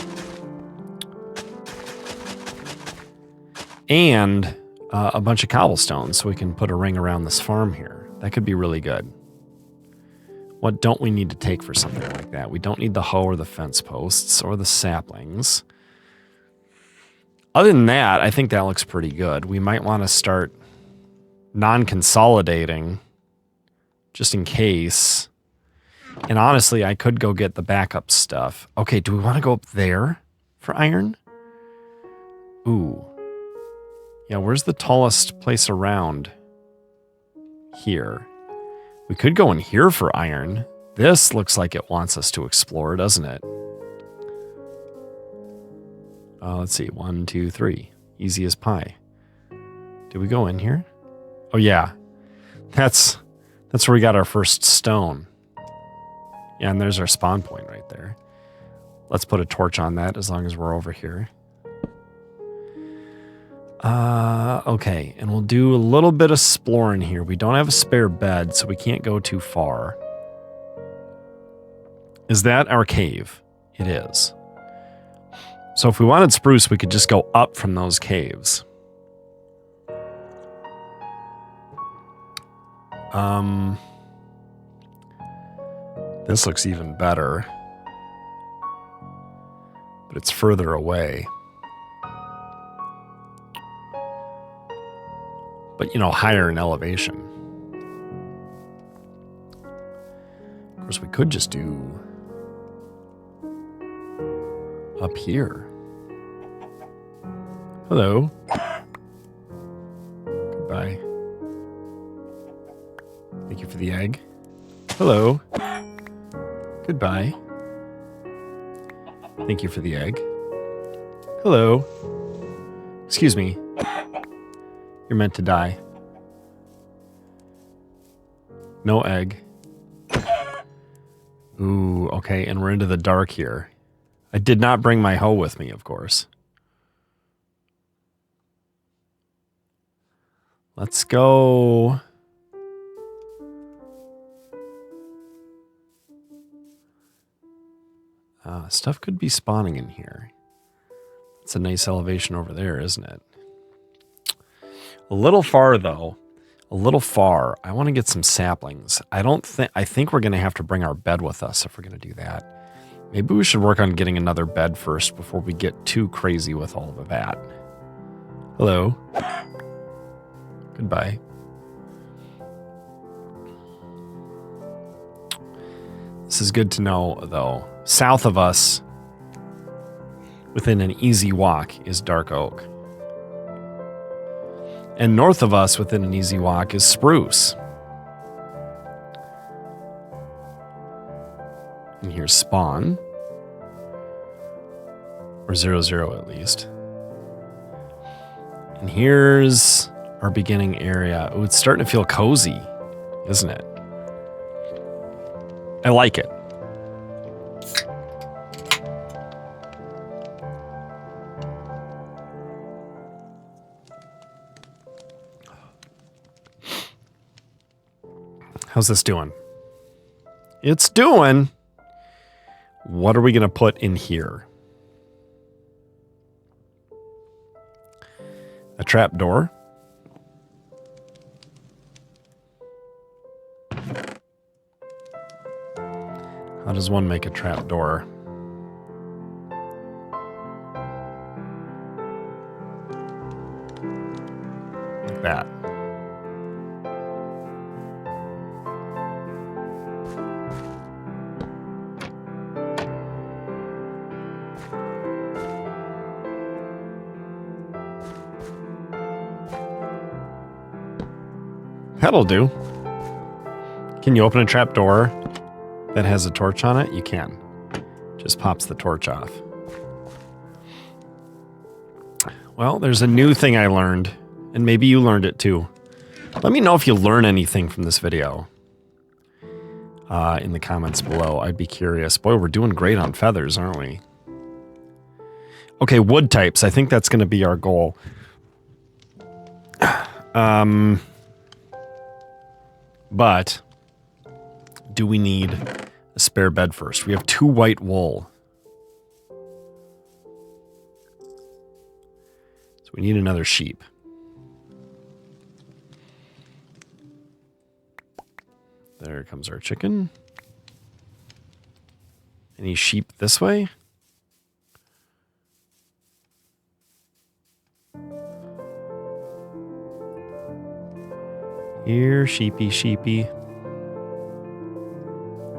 And a bunch of cobblestones so we can put a ring around this farm here. That could be really good. What don't we need to take for something like that? We don't need the hoe or the fence posts or the saplings. Other than that, I think that looks pretty good. We might want to start non-consolidating just in case. And honestly, I could go get the backup stuff. Okay, do we want to go up there for iron? Ooh. Yeah, where's the tallest place around? here. We could go in here for iron. This looks like it wants us to explore, doesn't it? Let's see. 1, 2, 3. Easy as pie. Did we go in here? Oh, yeah. That's where we got our first stone. Yeah, and there's our spawn point right there. Let's put a torch on that as long as we're over here. Okay, and we'll do a little bit of exploring here. We don't have a spare bed, so we can't go too far. Is that our cave? It is. So if we wanted spruce, we could just go up from those caves. This looks even better. But it's further away. But, you know, higher in elevation. Of course, we could just do up here. Hello. Goodbye. Thank you for the egg. Hello. Goodbye. Thank you for the egg. Hello. Excuse me. You're meant to die. No egg. Ooh, okay, and we're into the dark here. I did not bring my hoe with me, of course. Let's go. Stuff could be spawning in here. It's a nice elevation over there, isn't it? A little far, though. A little far. I want to get some saplings. I think we're going to have to bring our bed with us if we're going to do that. Maybe we should work on getting another bed first before we get too crazy with all of that. Hello. Goodbye. This is good to know, though. South of us, within an easy walk, is dark oak. And north of us, within an easy walk, is spruce. And here's spawn. Or 0, at least. And here's our beginning area. Oh, it's starting to feel cozy, isn't it? I like it. How's this doing? It's doing. What are we going to put in here? A trap door. How does one make a trap door? Like that. That'll do. Can you open a trap door that has a torch on it? You can. Just pops the torch off. Well, there's a new thing I learned, and maybe you learned it too. Let me know if you learn anything from this video in the comments below. I'd be curious. Boy, we're doing great on feathers, aren't we? Okay, wood types. I think that's going to be our goal. But do we need a spare bed first? We have 2 white wool. So we need another sheep. There comes our chicken. Any sheep this way? Here, sheepy, sheepy.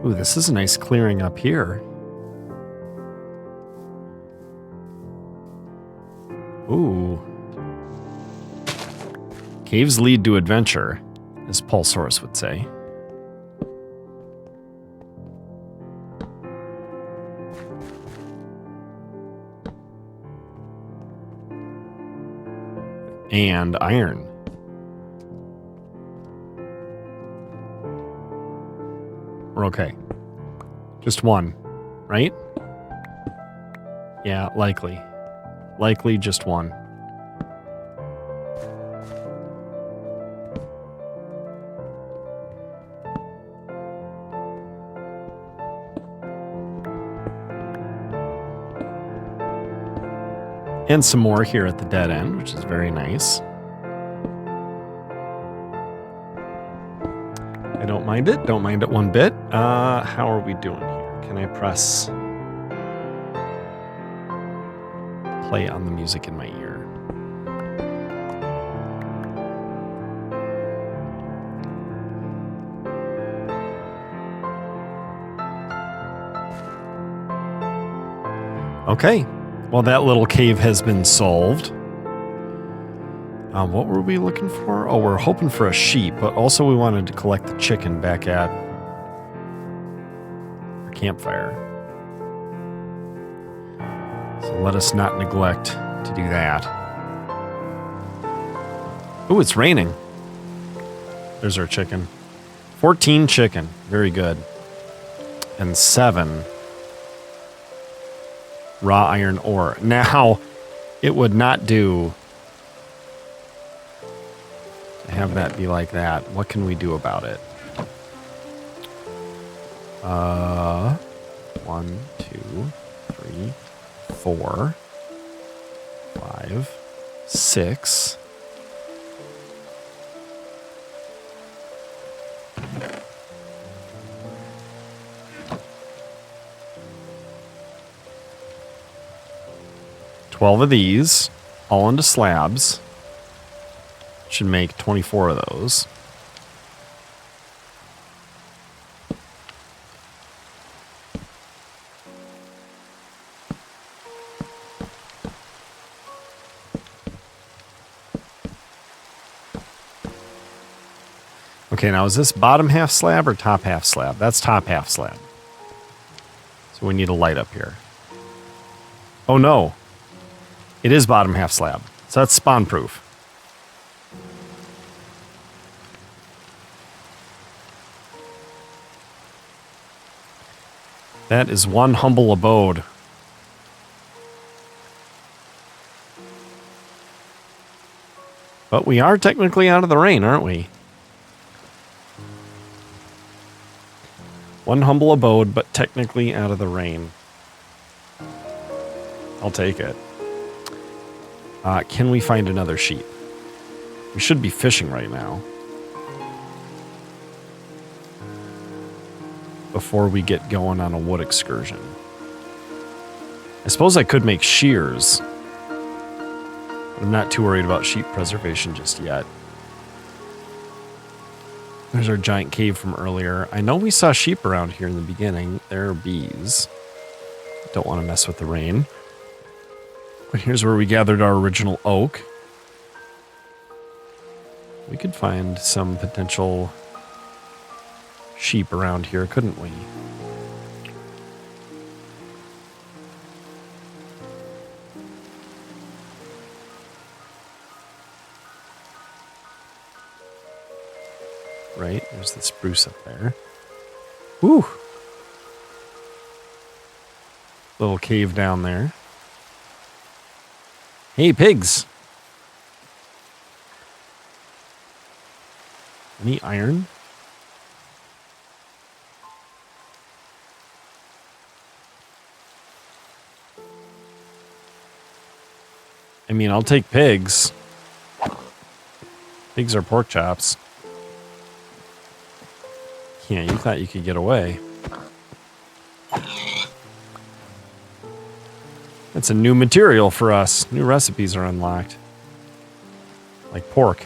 Ooh, this is a nice clearing up here. Ooh. Caves lead to adventure. as Pulsaurus would say. And iron. We're okay. Just one, right? Yeah, likely. Likely just one. And some more here at the dead end, which is very nice. I don't mind it. Don't mind it one bit. How are we doing here? Can I press play on the music in my ear? Okay. Well, that little cave has been solved. What were we looking for? Oh, we're hoping for a sheep, but also we wanted to collect the chicken back at our campfire. So let us not neglect to do that. Oh, it's raining. There's our chicken. 14 chicken. Very good. And 7 raw iron ore. Now, it would not do to have that be like that. What can we do about it? 1, 2, 3, 4, 5, 6. Twelve of these, all into slabs. Should make 24 of those. Okay, now is this bottom half slab or top half slab? That's top half slab. So we need a light up here. Oh no. It is bottom half slab. So that's spawn proof. That is one humble abode. But we are technically out of the rain, aren't we? One humble abode, but technically out of the rain. I'll take it. Can we find another sheep? We should be fishing right now. Before we get going on a wood excursion. I suppose I could make shears. But I'm not too worried about sheep preservation just yet. There's our giant cave from earlier. I know we saw sheep around here in the beginning. There are bees. Don't want to mess with the rain. But here's where we gathered our original oak. We could find some potential sheep around here, couldn't we? Right, there's the spruce up there. Woo! Little cave down there. Hey, pigs! Any iron? I mean, I'll take pigs. Pigs are pork chops. Yeah, you thought you could get away. That's a new material for us. New recipes are unlocked. Like pork.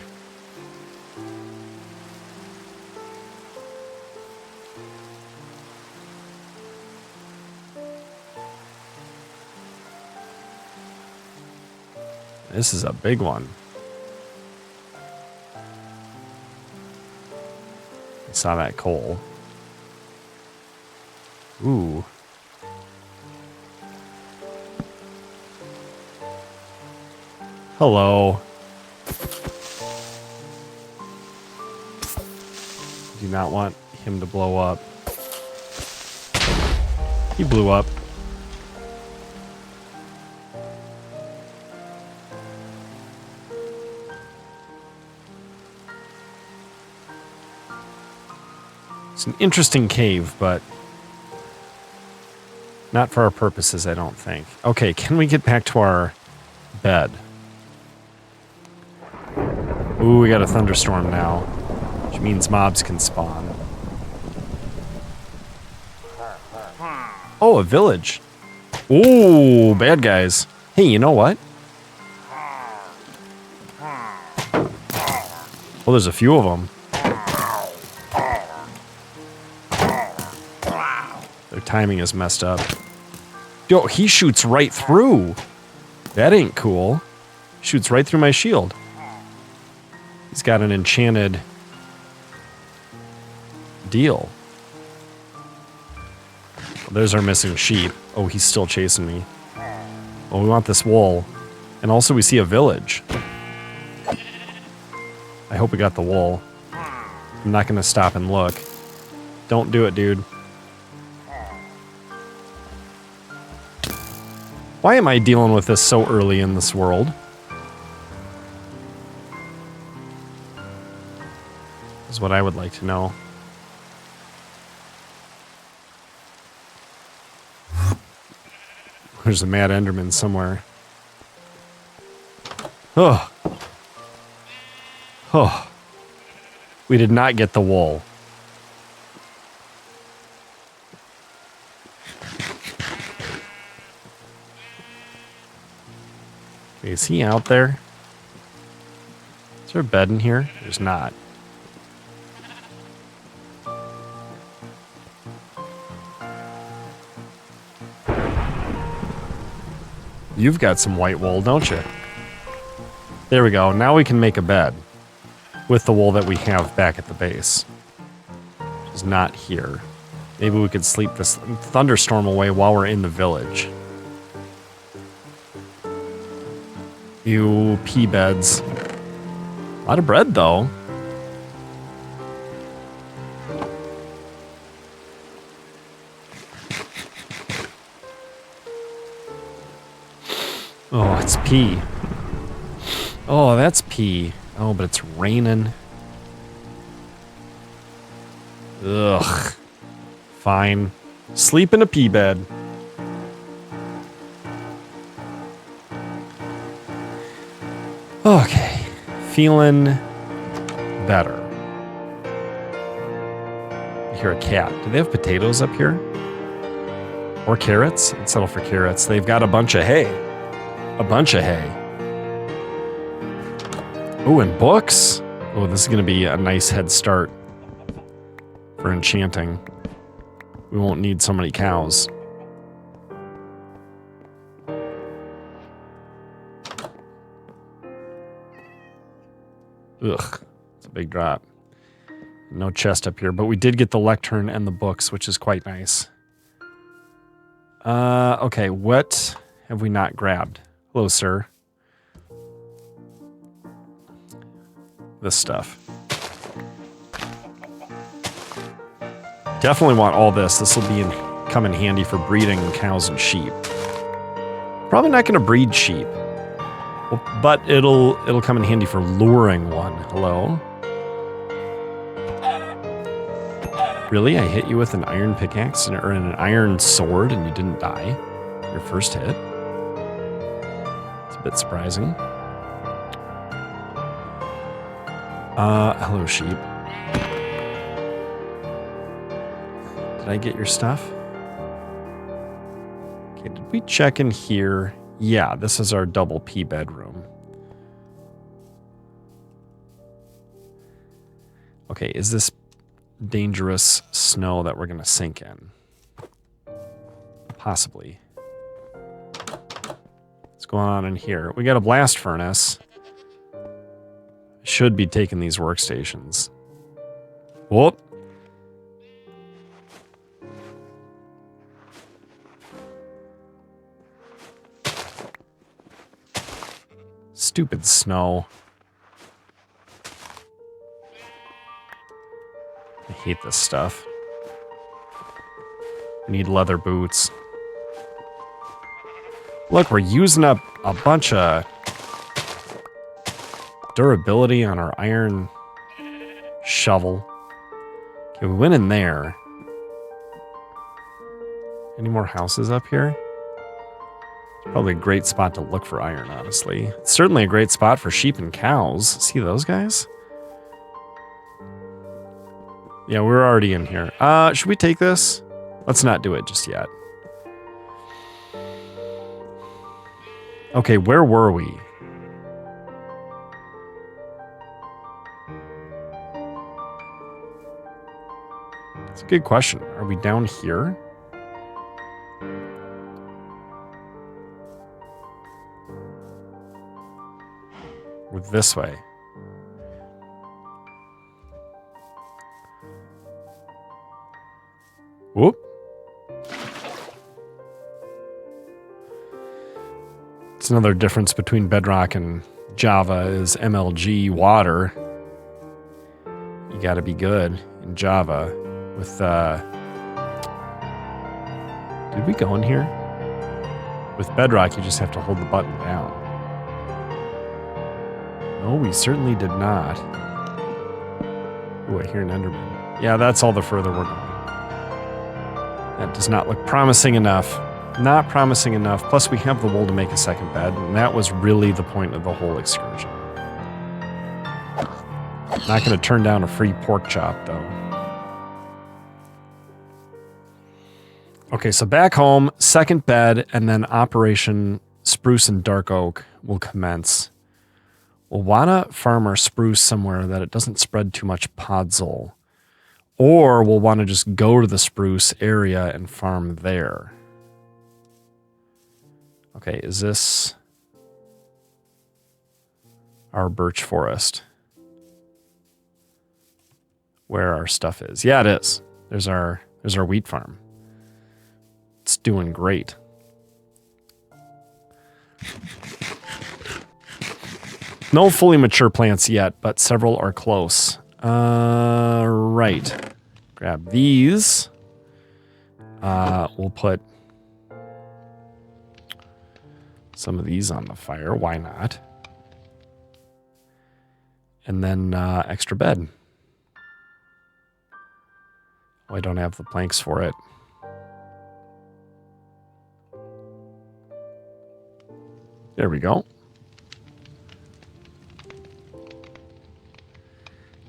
This is a big one. saw that coal. Ooh. Hello. Do not want him to blow up. He blew up. It's an interesting cave, but not for our purposes, I don't think. Okay, can we get back to our bed? Ooh, we got a thunderstorm now, which means mobs can spawn. Oh, a village. Ooh, bad guys. Hey, you know what? Well, there's a few of them. Their timing is messed up. Yo, he shoots right through. That ain't cool. Shoots right through my shield. He's got an enchanted deal. Well, there's our missing sheep. Oh, he's still chasing me. Well, we want this wool. And also we see a village. I hope we got the wool. I'm not going to stop and look. Don't do it, dude. Why am I dealing with this so early in this world? Is what I would like to know. There's a mad Enderman somewhere. Oh. Oh. We did not get the wool. Okay, is he out there? Is there a bed in here? There's not. You've got some white wool, don't you? There we go. Now we can make a bed with the wool that we have back at the base. Which is not here. Maybe we could sleep this thunderstorm away while we're in the village. Ew, pea beds. A lot of bread, though. Oh, it's pea. Oh, that's pea. Oh, but it's raining. Ugh. Fine. Sleep in a pea bed. Okay. Feeling better. I hear a cat. Do they have potatoes up here? Or carrots? Let's settle for carrots. They've got a bunch of hay. A bunch of hay. Oh, and books. Oh, this is going to be a nice head start for enchanting. We won't need so many cows. Ugh, it's a big drop. No chest up here, but we did get the lectern and the books, which is quite nice. Okay, what have we not grabbed? Hello, sir. This stuff. Definitely want all this. This will come in handy for breeding cows and sheep. Probably not going to breed sheep, but it'll come in handy for luring one. Hello. Really? I hit you with an iron pickaxe or an iron sword and you didn't die? Your first hit? It's a bit surprising. Hello, sheep. Did I get your stuff? Okay, did we check in here? Yeah, this is our double P bedroom. Okay, is this dangerous snow that we're going to sink in? Possibly. What's going on in here? We got a blast furnace. Should be taking these workstations. Whoop. Stupid snow. I hate this stuff. I need leather boots. Look, we're using up a bunch of durability on our iron shovel. Okay, we went in there. Any more houses up here? It's probably a great spot to look for iron, honestly. It's certainly a great spot for sheep and cows. See those guys? Yeah, we're already in here. Should we take this? Let's not do it just yet. Okay, where were we? It's a good question. Are we down here? Or this way? Whoop. It's another difference between Bedrock and Java is MLG water. You gotta be good in Java with, did we go in here? With Bedrock, you just have to hold the button down. No, we certainly did not. Ooh, I hear an Enderman. Yeah, that's all the further we're going. That does not look promising enough. Not promising enough. Plus, we have the wool to make a second bed, and that was really the point of the whole excursion. Not going to turn down a free pork chop, though. Okay, so back home, second bed, and then Operation Spruce and Dark Oak will commence. We'll want to farm our spruce somewhere that it doesn't spread too much podzol. Or we'll want to just go to the spruce area and farm there. Okay, is this our birch forest? Where our stuff is. Yeah, it is. There's our wheat farm. It's doing great. No fully mature plants yet, but several are close. Right. Grab these. We'll put some of these on the fire. Why not? And then extra bed. Oh, I don't have the planks for it. There we go.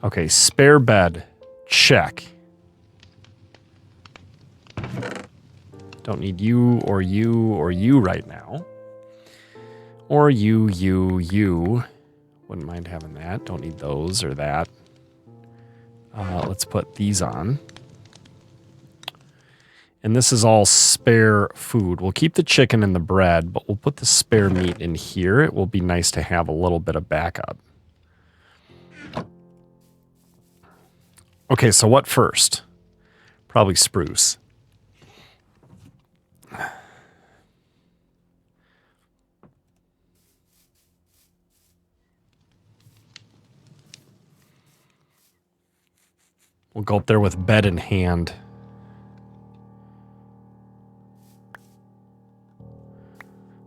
Okay, spare bed. Check. Don't need you or you or you right now. Or you. Wouldn't mind having that. Don't need those or that. Let's put these on. And this is all spare food. We'll keep the chicken and the bread, but we'll put the spare meat in here. It will be nice to have a little bit of backup. Okay, so what first? Probably spruce. We'll go up there with bed in hand.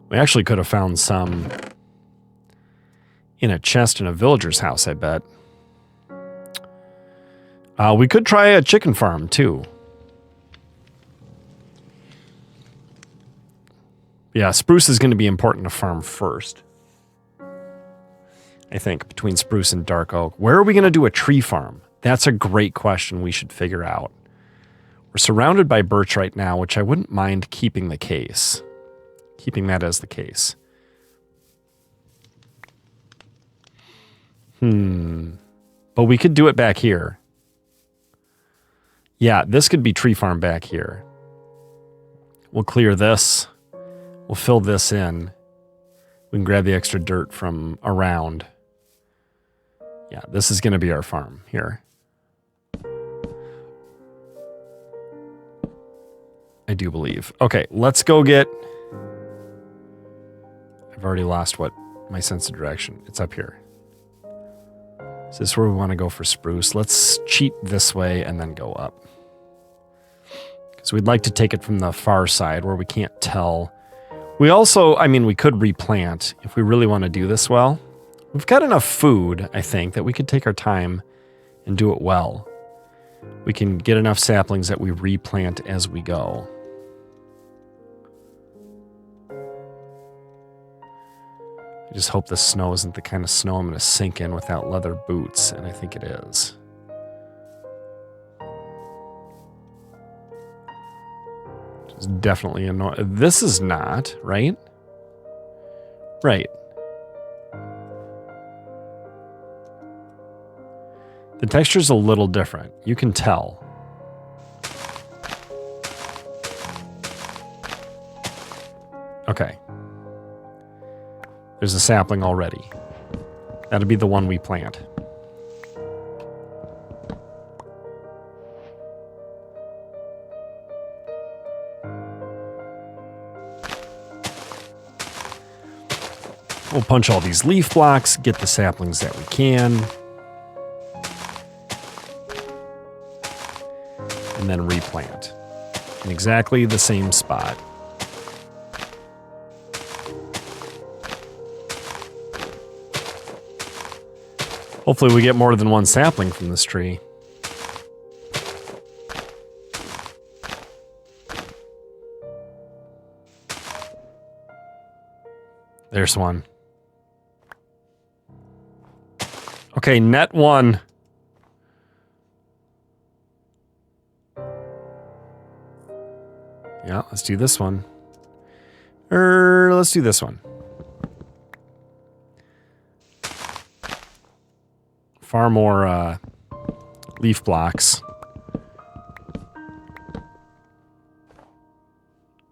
We actually could have found some in a chest in a villager's house, I bet. We could try a chicken farm, too. Yeah, spruce is going to be important to farm first. I think, between spruce and dark oak. Where are we going to do a tree farm? That's a great question we should figure out. We're surrounded by birch right now, which I wouldn't mind keeping the case. Keeping that as the case. But we could do it back here. Yeah, this could be tree farm back here. We'll clear this. We'll fill this in. We can grab the extra dirt from around. Yeah, this is going to be our farm here. I do believe. Okay, let's go get... I've already lost what my sense of direction. It's up here. Is this where we want to go for spruce? Let's cheat this way and then go up. Because we'd like to take it from the far side where we can't tell. We also, I mean, we could replant if we really want to do this well. We've got enough food, I think, that we could take our time and do it well. We can get enough saplings that we replant as we go. I just hope the snow isn't the kind of snow I'm going to sink in without leather boots, and I think it is. It's definitely annoying. This is not, right? Right. The texture's a little different. You can tell. Okay. There's a sapling already. That'll be the one we plant. We'll punch all these leaf blocks, get the saplings that we can. And then replant in exactly the same spot. Hopefully we get more than one sapling from this tree. There's one. Okay, net one. Yeah, let's do this one. Let's do this one. Far more leaf blocks.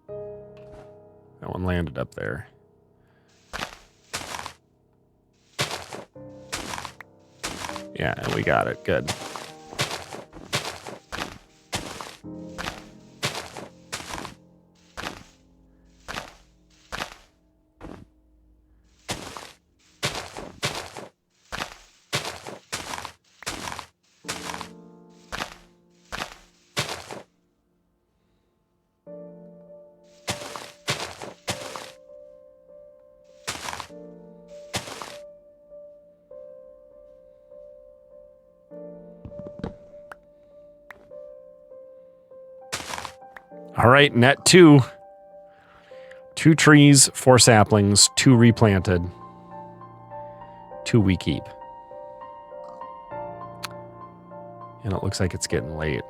That one landed up there. Yeah, and we got it. Good. All right, net two. 2 trees, 4 saplings, 2 replanted. 2 we keep. And it looks like it's getting late.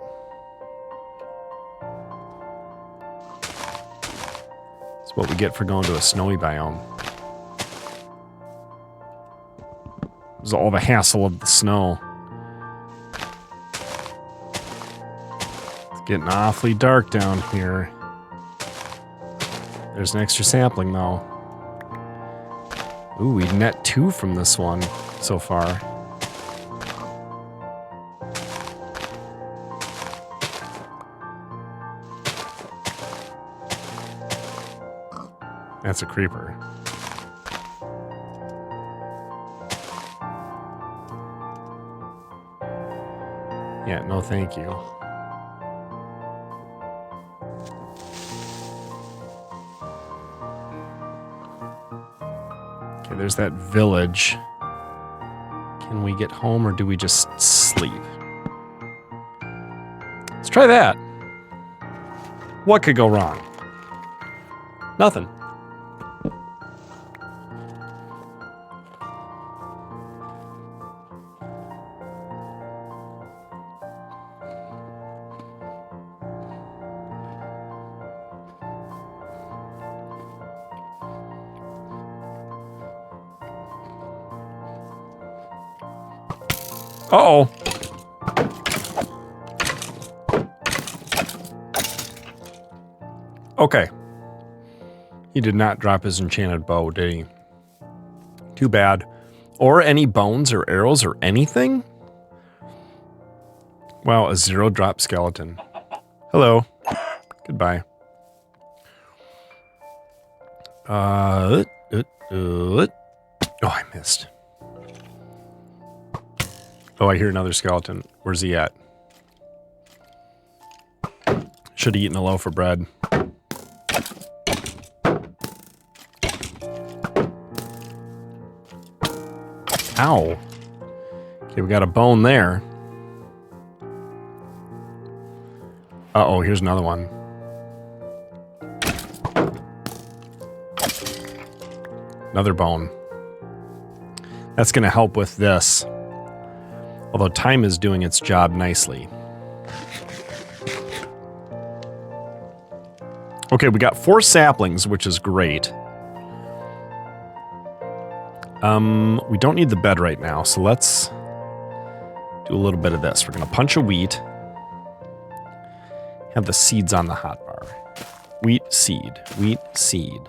That's what we get for going to a snowy biome. There's all the hassle of the snow. Getting awfully dark down here. There's an extra sapling, though. Ooh, we net 2 from this one so far. That's a creeper. Yeah, no thank you. There's that village. Can we get home or do we just sleep? Let's try that. What could go wrong? Nothing. Uh-oh. Okay. He did not drop his enchanted bow, did he? Too bad. Or any bones or arrows or anything? Wow, a 0-drop skeleton. Hello. Goodbye. Oh, I missed. Oh, I hear another skeleton. Where's he at? Should have eaten a loaf of bread. Ow. Okay, we got a bone there. Uh-oh, here's another one. Another bone. That's going to help with this. Although time is doing its job nicely. Okay, we got 4 saplings, which is great. We don't need the bed right now, so let's do a little bit of this. We're going to punch a wheat. Have the seeds on the hotbar. Wheat, seed. Wheat, seed.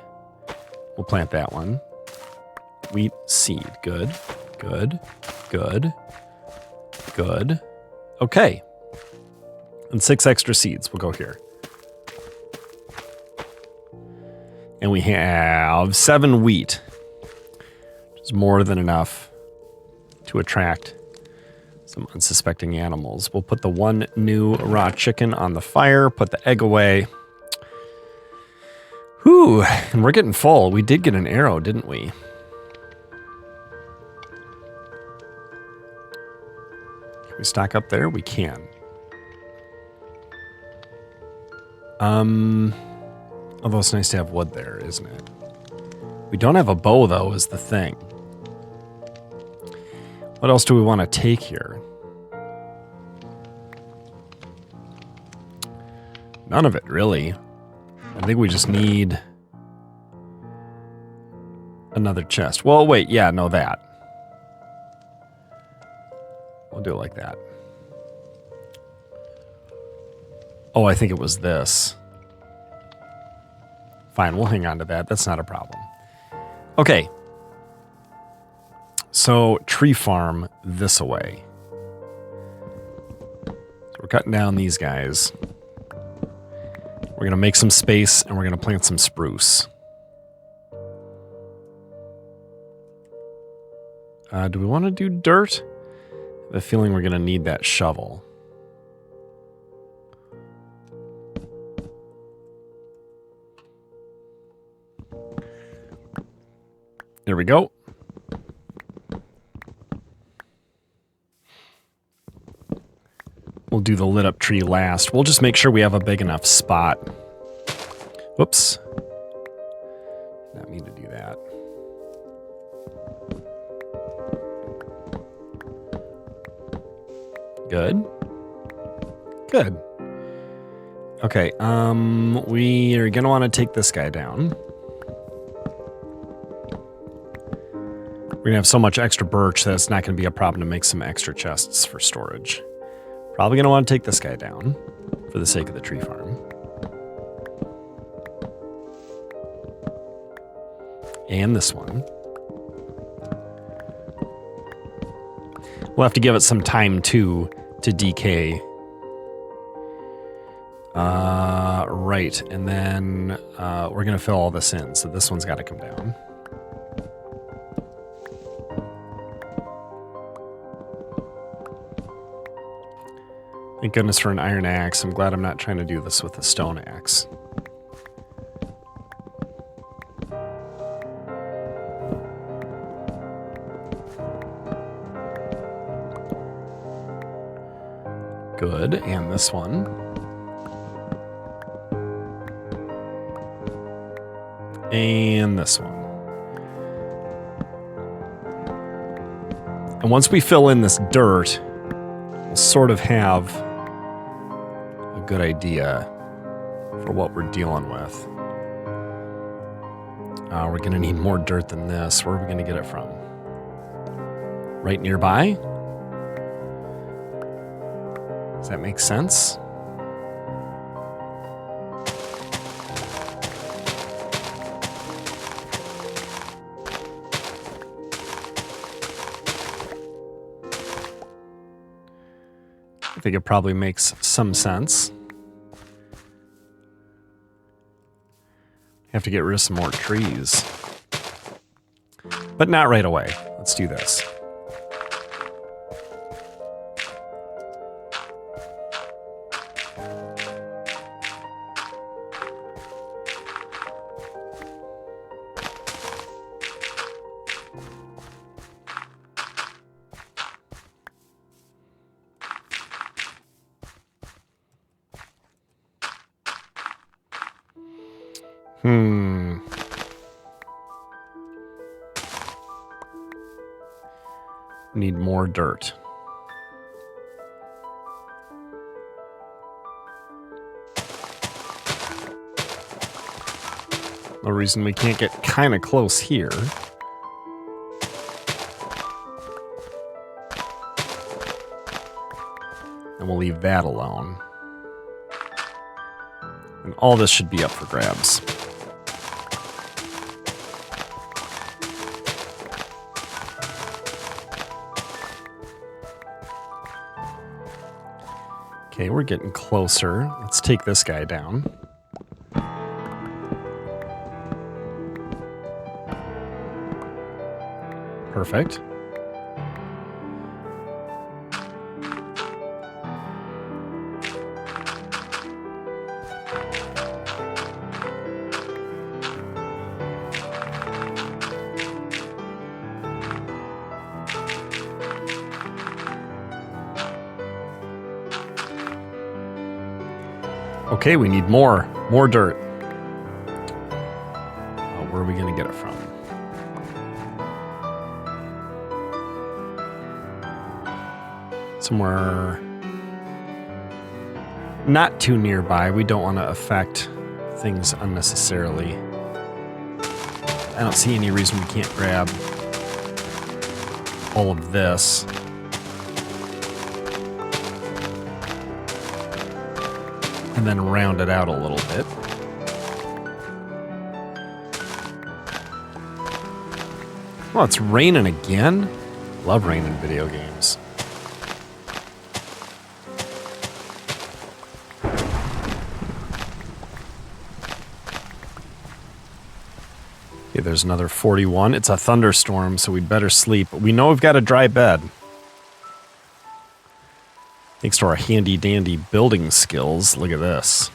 We'll plant that one. Wheat, seed. Good. Good. Good. Good. Okay. And 6 extra seeds. We'll go here. And we have 7 wheat. Which is more than enough to attract some unsuspecting animals. We'll put the 1 new raw chicken on the fire. Put the egg away. Whew. And we're getting full. We did get an arrow, didn't we? Can we stock up there? We can. Although it's nice to have wood there, isn't it? We don't have a bow, though, is the thing. What else do we want to take here? None of it, really. I think we just need another chest. Well, wait, yeah, no, that. We'll do it like that. Oh, I think it was this. Fine, we'll hang on to that. That's not a problem. Okay. So, tree farm this away. So we're cutting down these guys. We're going to make some space, and we're going to plant some spruce. Do we want to do dirt? I have a feeling we're going to need that shovel. There we go. We'll do the lit up tree last. We'll just make sure we have a big enough spot. Whoops. Did not mean to do that. Good. Good. Okay, we are gonna want to take this guy down. We're gonna have so much extra birch that it's not gonna be a problem to make some extra chests for storage. Probably gonna want to take this guy down for the sake of the tree farm. And this one. We'll have to give it some time too to decay. Right, and then we're gonna fill all this in, so this one's gotta come down. Thank goodness for an iron axe. I'm glad I'm not trying to do this with a stone axe. Good, and this one. And this one. And once we fill in this dirt, we'll sort of have a good idea for what we're dealing with. We're going to need more dirt than this. Where are we going to get it from? Right nearby? Does that make sense? I think it probably makes some sense. Have to get rid of some more trees. but not right away. Let's do this. Need more dirt. No reason we can't get kind of close here. And we'll leave that alone. And all this should be up for grabs. Okay, we're getting closer. Let's take this guy down. Perfect. Okay, we need more dirt. Where are we going to get it from? Somewhere not too nearby. We don't want to affect things unnecessarily. I don't see any reason we can't grab all of this. And then round it out a little bit. Oh, it's raining again? Love rain in video games. Okay, there's another 41. It's a thunderstorm, so we'd better sleep. We know we've got a dry bed. Thanks to our handy-dandy building skills. Look at this.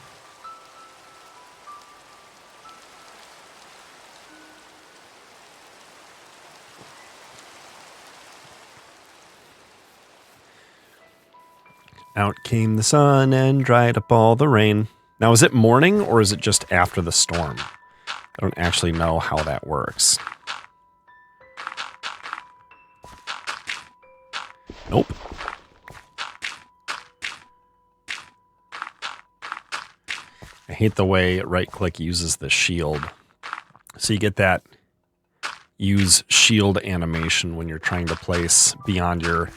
Out came the sun and dried up all the rain. Now, is it morning or is it just after the storm? I don't actually know how that works. Nope. I hate the way right-click uses the shield. So you get that use shield animation when you're trying to place beyond your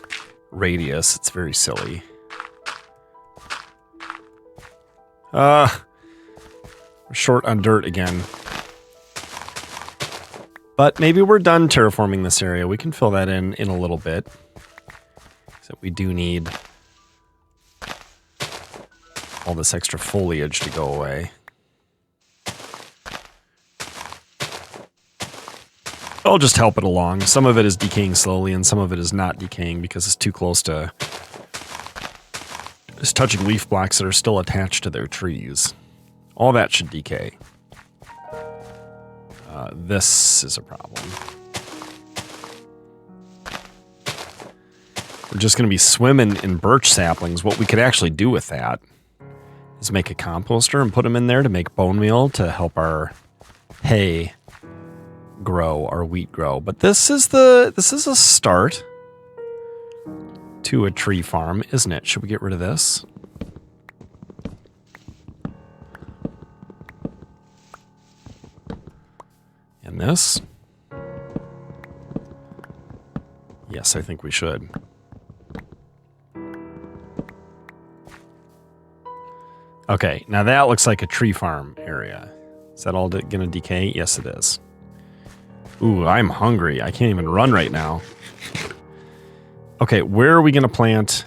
radius. It's very silly. We're short on dirt again. But maybe we're done terraforming this area. We can fill that in a little bit. Except we do need all this extra foliage to go away. I'll just help it along. Some of it is decaying slowly and some of it is not decaying because it's too close to just touching leaf blocks that are still attached to their trees. All that should decay. This is a problem. We're just going to be swimming in birch saplings. What we could actually do with that is make a composter and put them in there to make bone meal to help our hay grow, our wheat grow. But this is a start to a tree farm, isn't it? Should we get rid of this? And this? Yes, I think we should. Okay, now that looks like a tree farm area. Is that all going to decay? Yes, it is. Ooh, I'm hungry. I can't even run right now. Okay, where are we going to plant?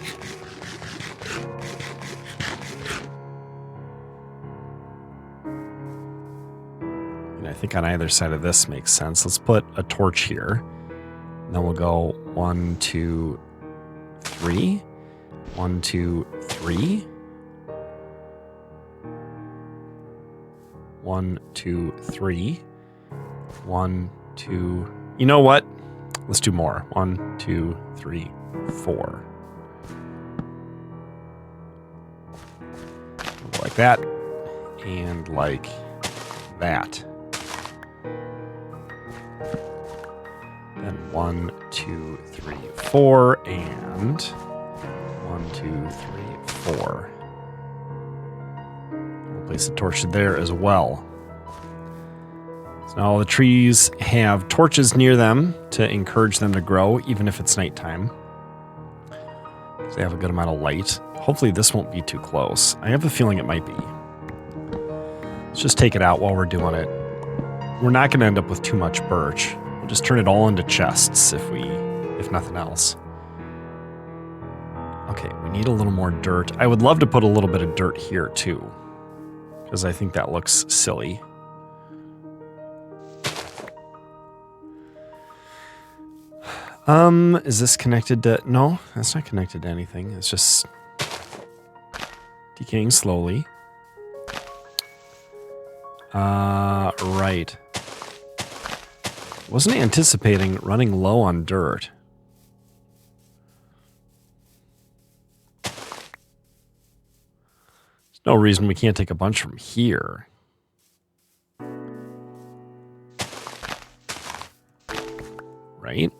And I think on either side of this makes sense. Let's put a torch here. And then we'll go 1, 2, 3. 1, 2, 3. 1, 2, 3. 1, 2. You know what? Let's do more. 1, 2, 3, 4. Like that. And like that. Then 1, 2, 3, 4, and 1, 2, 3, 4. We'll place a torch there as well. So now all the trees have torches near them to encourage them to grow, even if it's nighttime. So they have a good amount of light. Hopefully this won't be too close. I have a feeling it might be. Let's just take it out while we're doing it. We're not going to end up with too much birch. We'll just turn it all into chests if nothing else. Okay, we need a little more dirt. I would love to put a little bit of dirt here too, because I think that looks silly. Is this connected to... No, that's not connected to anything. It's just decaying slowly. Right. Wasn't anticipating running low on dirt. There's no reason we can't take a bunch from here. Right?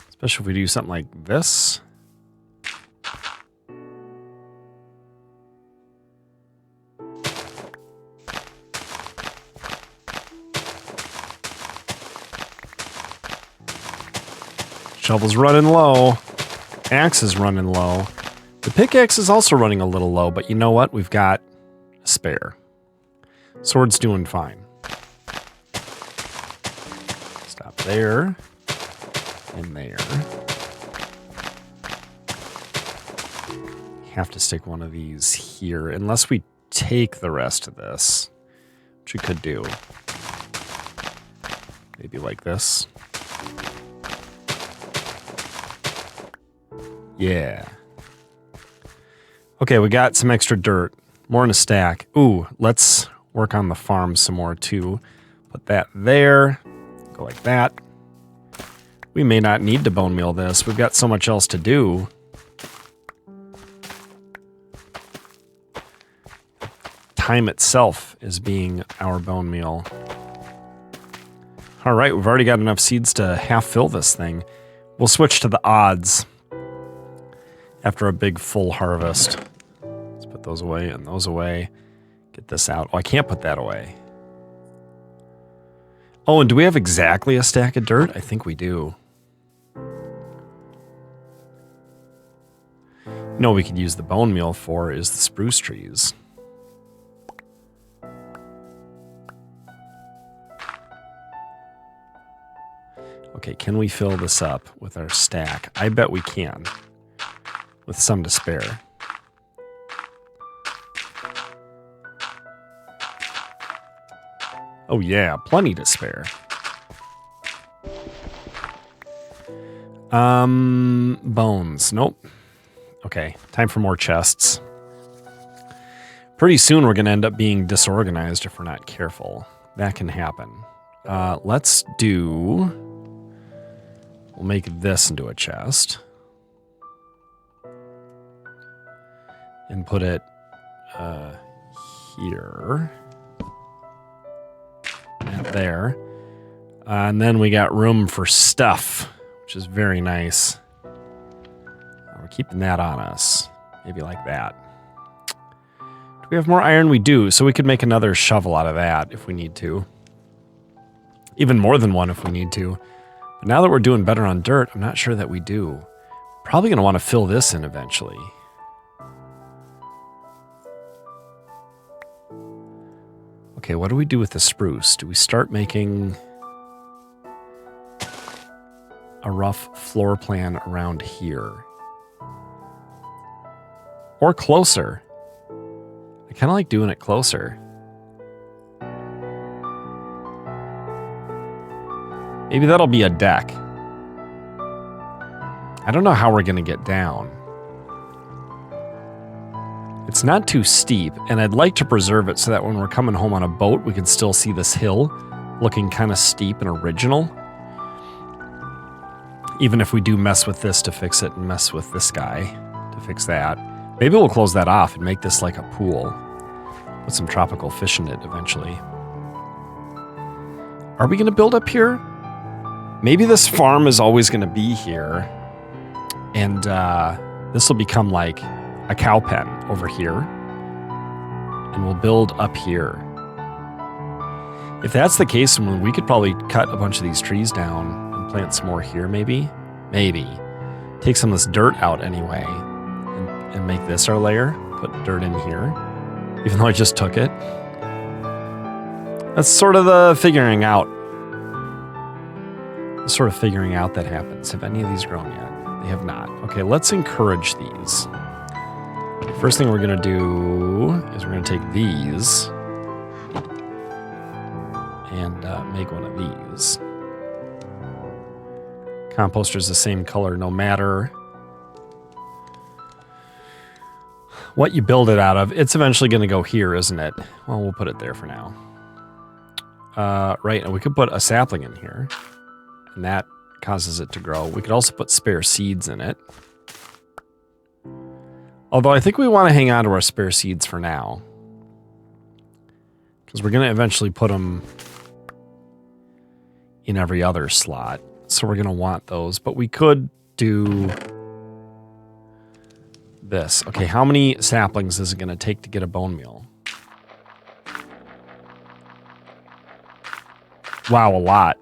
Especially if we do something like this. Shovel's running low. Axe is running low. The pickaxe is also running a little low, but you know what? We've got a spare. Sword's doing fine. Stop there. In there. Have to stick one of these here, unless we take the rest of this, which we could do. Maybe like this. Yeah. Okay, we got some extra dirt. More in a stack. Ooh, let's work on the farm some more too. Put that there. Go like that. We may not need to bone meal this. We've got so much else to do. Time itself is being our bone meal. All right, we've already got enough seeds to half fill this thing. We'll switch to the odds after a big full harvest. Let's put those away and those away. Get this out. Oh, I can't put that away. Oh, and do we have exactly a stack of dirt? I think we do. You know what we could use the bone meal for is the spruce trees. Okay, can we fill this up with our stack? I bet we can. With some to spare. Oh yeah, plenty to spare. Bones. Nope. Okay, time for more chests. Pretty soon we're going to end up being disorganized if we're not careful. That can happen. Let's do... We'll make this into a chest. And put it here. And there. And then we got room for stuff, which is very nice. We're keeping that on us. Maybe like that. Do we have more iron? We do, so we could make another shovel out of that if we need to. Even more than one if we need to. But now that we're doing better on dirt, I'm not sure that we do. Probably going to want to fill this in eventually. Okay, what do we do with the spruce? Do we start making a rough floor plan around here? Or closer? kind of like doing it closer. Maybe that'll be a deck. I don't know how we're going to get down. It's not too steep, and I'd like to preserve it so that when we're coming home on a boat, we can still see this hill looking kind of steep and original. Even if we do mess with this to fix it and mess with this guy to fix that. Maybe we'll close that off and make this like a pool. Put some tropical fish in it eventually. Are we going to build up here? Maybe this farm is always going to be here. And this will become like a cow pen over here. And we'll build up here. If that's the case, we could probably cut a bunch of these trees down. Plant some more here, maybe? Maybe. Take some of this dirt out anyway. And make this our layer. Put dirt in here. Even though I just took it. That's sort of the figuring out. The sort of figuring out that happens. Have any of these grown yet? They have not. Okay, let's encourage these. First thing we're going to do is we're going to take these. And make one of these. Composter's the same color no matter what you build it out of. It's eventually going to go here, isn't it? Well, we'll put it there for now. Right, and we could put a sapling in here. And that causes it to grow. We could also put spare seeds in it. Although I think we want to hang on to our spare seeds for now. Because we're going to eventually put them in every other slot. So we're going to want those, but we could do this. Okay, how many saplings is it going to take to get a bone meal? Wow, a lot.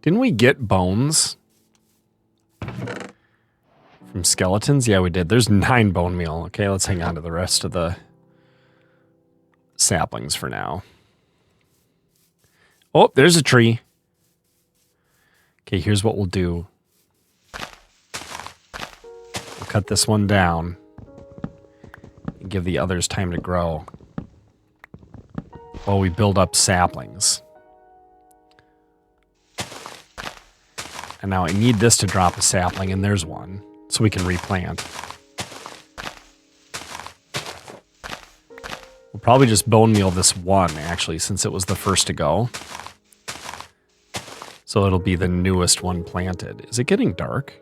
Didn't we get bones from skeletons? Yeah, we did. There's 9 bone meal. Okay, let's hang on to the rest of the saplings for now. Oh, there's a tree. Okay, here's what we'll do. We'll cut this one down and give the others time to grow while we build up saplings. And now I need this to drop a sapling, and there's one, so we can replant. We'll probably just bone meal this one, actually, since it was the first to go. So it'll be the newest one planted. Is it getting dark?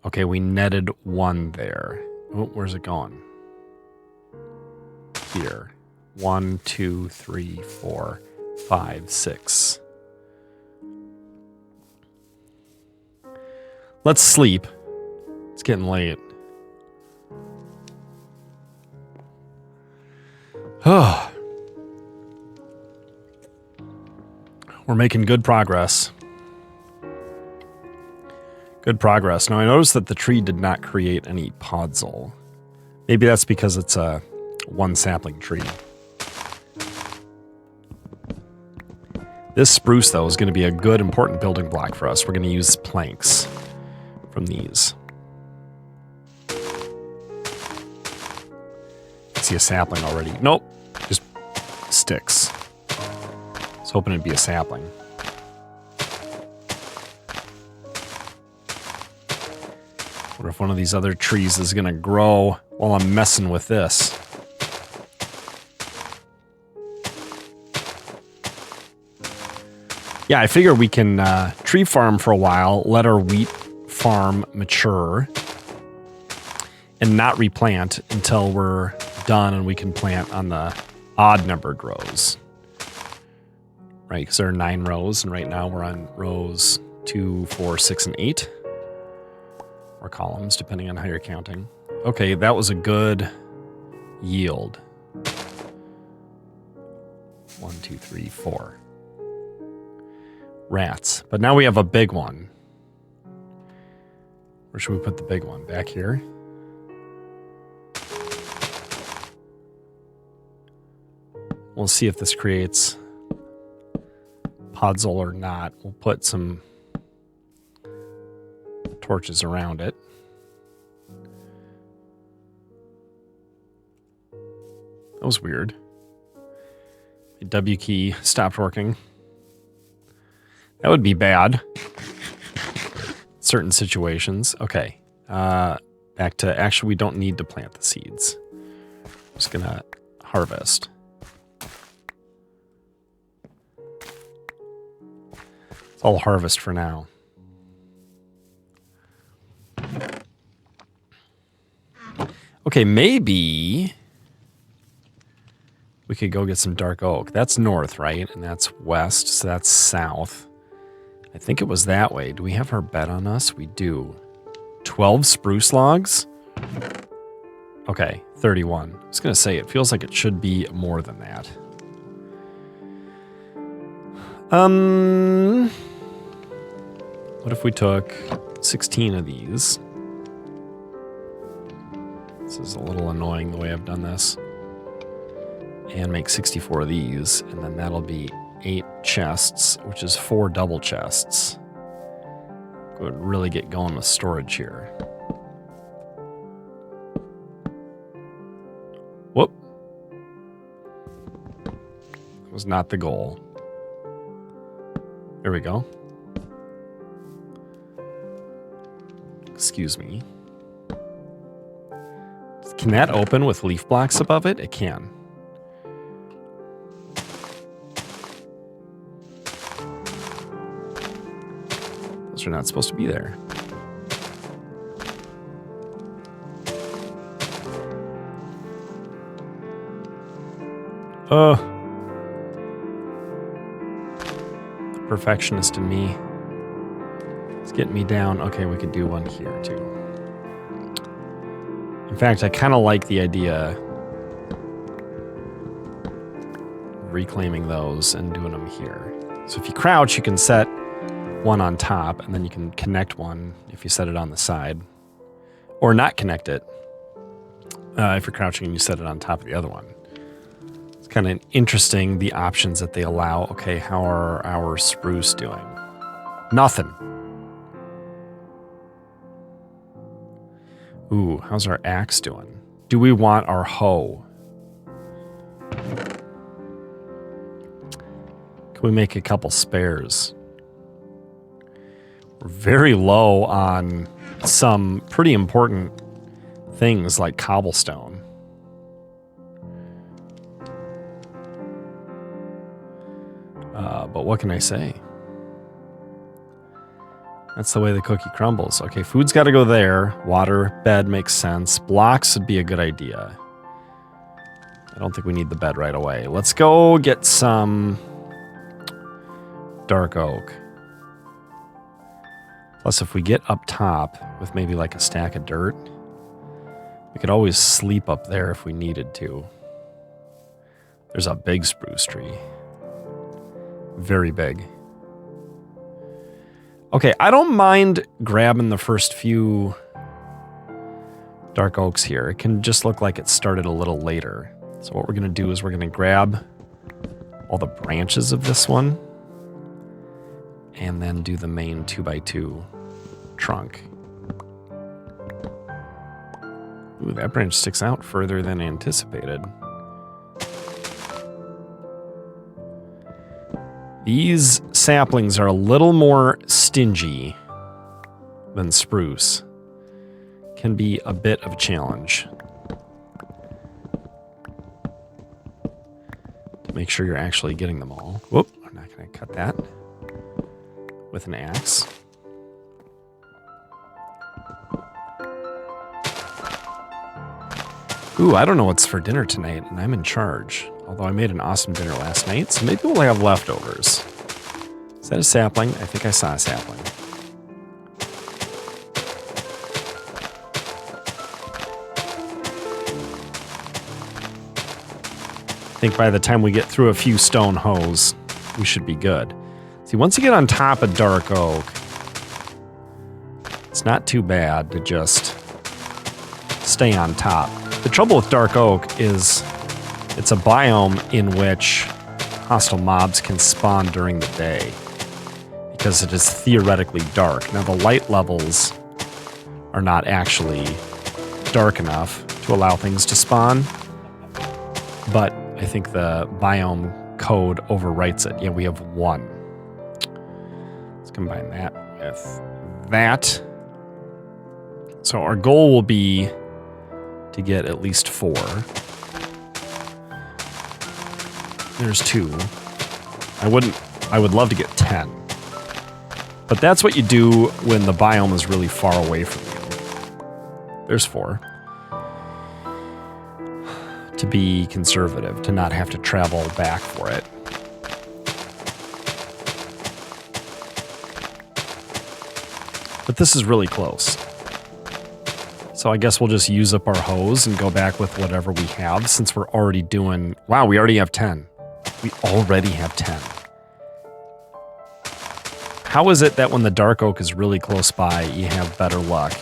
Okay, we netted one there. Oh, where's it going? Here. 1, 2, 3, 4, 5, 6. Let's sleep. It's getting late. Oh. We're making good progress. Good progress. Now I noticed that the tree did not create any podzol. Maybe that's because it's a one sapling tree. This spruce, though, is going to be a good, important building block for us. We're going to use planks from these. I see a sapling already. Nope. Just sticks. I was hoping it'd be a sapling. What if one of these other trees is going to grow while I'm messing with this? Yeah, I figure we can tree farm for a while, let our wheat farm mature, and not replant until we're done and we can plant on the odd numbered rows. Right, because there are 9 rows, and right now we're on rows 2, 4, 6, and 8. Or columns, depending on how you're counting. Okay, that was a good yield. 1, 2, 3, 4. Rats. But now we have a big one. Where should we put the big one? Back here? We'll see if this creates podzol or not. We'll put some torches around it. That was weird. The W key stopped working. That would be bad. Certain situations. Okay. Back to, actually, we don't need to plant the seeds. I'm just going to harvest. It's all harvest for now. Okay, maybe we could go get some dark oak. That's north, right? And that's west, so that's south. I think it was that way. Do we have our bed on us? We do. 12 spruce logs? Okay, 31. I was going to say, it feels like it should be more than that. What if we took 16 of these? This is a little annoying the way I've done this. And make 64 of these, and then that'll be 8 chests, which is 4 double chests. Go ahead and really get going with storage here. Whoop. That was not the goal. There we go. Excuse me. Can that open with leaf blocks above it? It can. Those are not supposed to be there. Oh. The perfectionist in me. It's getting me down. Okay, we could do one here too. In fact, I kind of like the idea of reclaiming those and doing them here. So if you crouch, you can set one on top, and then you can connect one if you set it on the side. Or not connect it if you're crouching and you set it on top of the other one. It's kind of interesting, the options that they allow. Okay, how are our spruce doing? Nothing. Ooh, how's our axe doing? Do we want our hoe? Can we make a couple spares? We're very low on some pretty important things like cobblestone. But what can I say? That's the way the cookie crumbles. Okay, food's got to go there. Water, bed makes sense. Blocks would be a good idea. I don't think we need the bed right away. Let's go get some dark oak. Plus, if we get up top with maybe like a stack of dirt, we could always sleep up there if we needed to. There's a big spruce tree. Very big. Okay, I don't mind grabbing the first few dark oaks here. It can just look like it started a little later. So what we're going to do is we're going to grab all the branches of this one and then do the main 2x2 trunk. Ooh, that branch sticks out further than anticipated. These saplings are a little more stingy than spruce. Can be a bit of a challenge. To make sure you're actually getting them all. Whoop, I'm not going to cut that with an axe. Ooh, I don't know what's for dinner tonight, and I'm in charge. Although I made an awesome dinner last night, so maybe we'll have leftovers. Is that a sapling? I think I saw a sapling. I think by the time we get through a few stone hoes, we should be good. See, once you get on top of dark oak, it's not too bad to just stay on top. The trouble with dark oak is it's a biome in which hostile mobs can spawn during the day because it is theoretically dark. Now the light levels are not actually dark enough to allow things to spawn. But I think the biome code overwrites it. Yeah, we have 1. Let's combine that with that. So our goal will be to get at least 4. There's 2. I would love to get 10. But that's what you do when the biome is really far away from you. There's 4. To be conservative, to not have to travel back for it. But this is really close. So I guess we'll just use up our hose and go back with whatever we have since we're already doing... Wow, we already have 10. We already have 10. How is it that when the dark oak is really close by, you have better luck?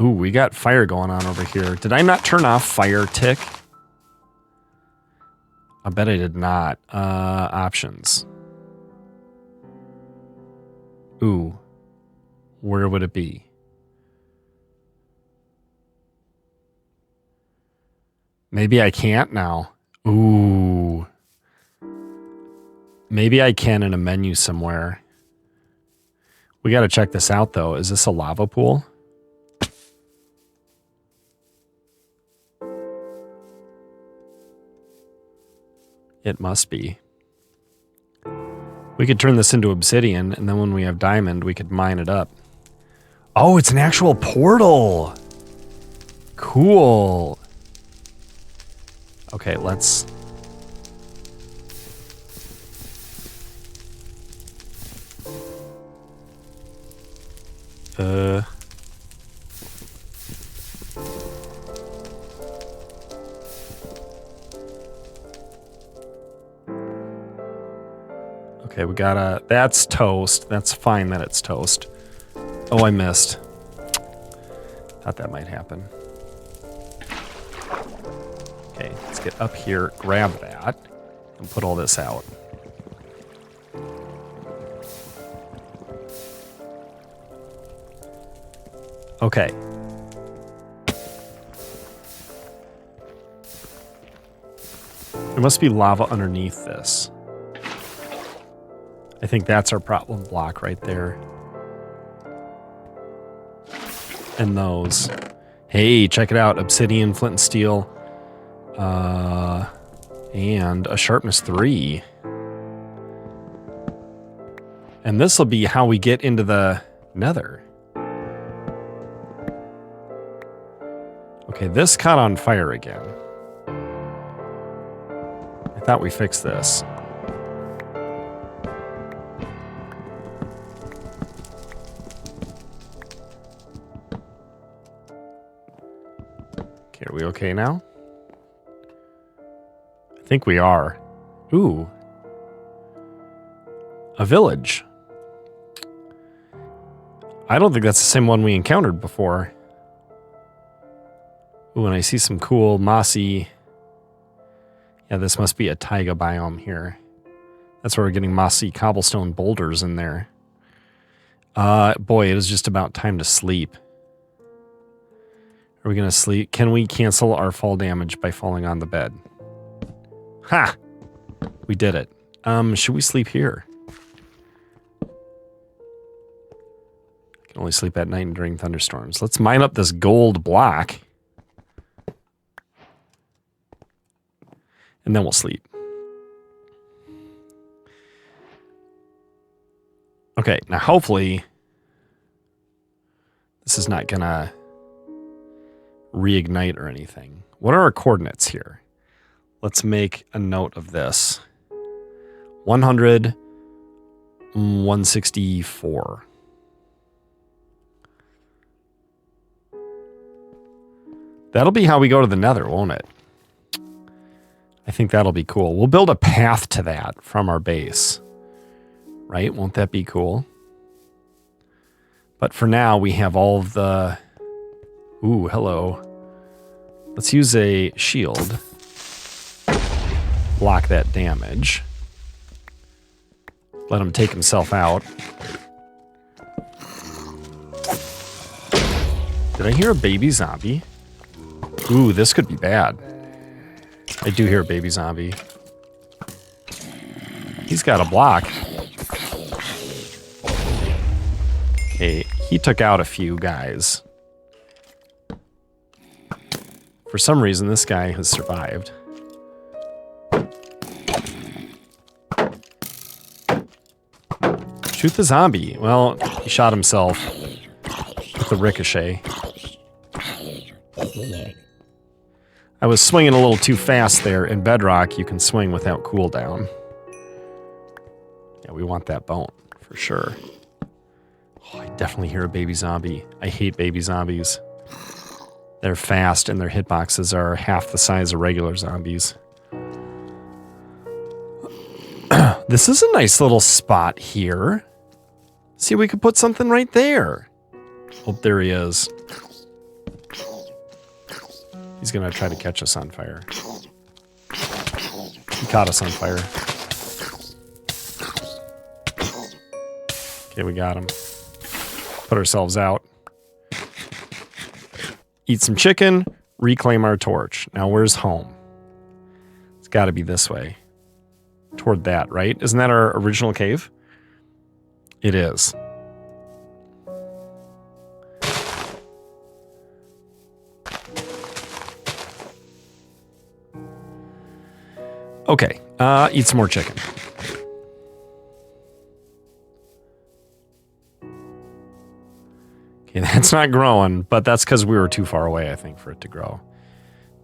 Ooh, we got fire going on over here. Did I not turn off fire tick? I bet I did not. Options. Ooh. Where would it be? Maybe I can't now. Ooh. Maybe I can in a menu somewhere. We got to check this out, though. Is this a lava pool? It must be. We could turn this into obsidian, and then when we have diamond, we could mine it up. Oh, it's an actual portal! Cool. Okay, let's... Okay, we gotta... That's toast. That's fine that it's toast. Oh, I missed. Thought that might happen. Okay, let's get up here, grab that, and put all this out. Okay. There must be lava underneath this. I think that's our problem block right there. And those. Hey, check it out. Obsidian, flint and steel. And a sharpness 3. And this will be how we get into the Nether. Okay, this caught on fire again. I thought we fixed this. Okay, are we okay now? I think we are. Ooh. A village. I don't think that's the same one we encountered before. Ooh, and I see some cool mossy... Yeah, this must be a taiga biome here. That's where we're getting mossy cobblestone boulders in there. Boy, it is just about time to sleep. Are we going to sleep? Can we cancel our fall damage by falling on the bed? Ha! We did it. Should we sleep here? I can only sleep at night and during thunderstorms. Let's mine up this gold block. And then we'll sleep. Okay, now hopefully this is not gonna reignite or anything. What are our coordinates here? Let's make a note of this. 100, 164. That'll be how we go to the Nether, won't it? I think that'll be cool. We'll build a path to that from our base. Right? Won't that be cool? But for now, we have all of the... Ooh, hello. Let's use a shield. block that damage. Let him take himself out. Did I hear a baby zombie? Ooh, this could be bad. I do hear a baby zombie. He's got a block. Okay, he took out a few guys. For some reason, this guy has survived. Shoot the zombie. Well, he shot himself with the ricochet. I was swinging a little too fast there. In Bedrock, you can swing without cooldown. Yeah, we want that bone, for sure. Oh, I definitely hear a baby zombie. I hate baby zombies. They're fast, and their hitboxes are half the size of regular zombies. This is a nice little spot here. See, we could put something right there. Oh, there he is. He's gonna try to catch us on fire. He caught us on fire. Okay, we got him. Put ourselves out. Eat some chicken, reclaim our torch. Now, where's home? It's gotta be this way. Toward that, right? Isn't that our original cave? It is. Okay, eat some more chicken. Okay, that's not growing, but that's because we were too far away, I think, for it to grow.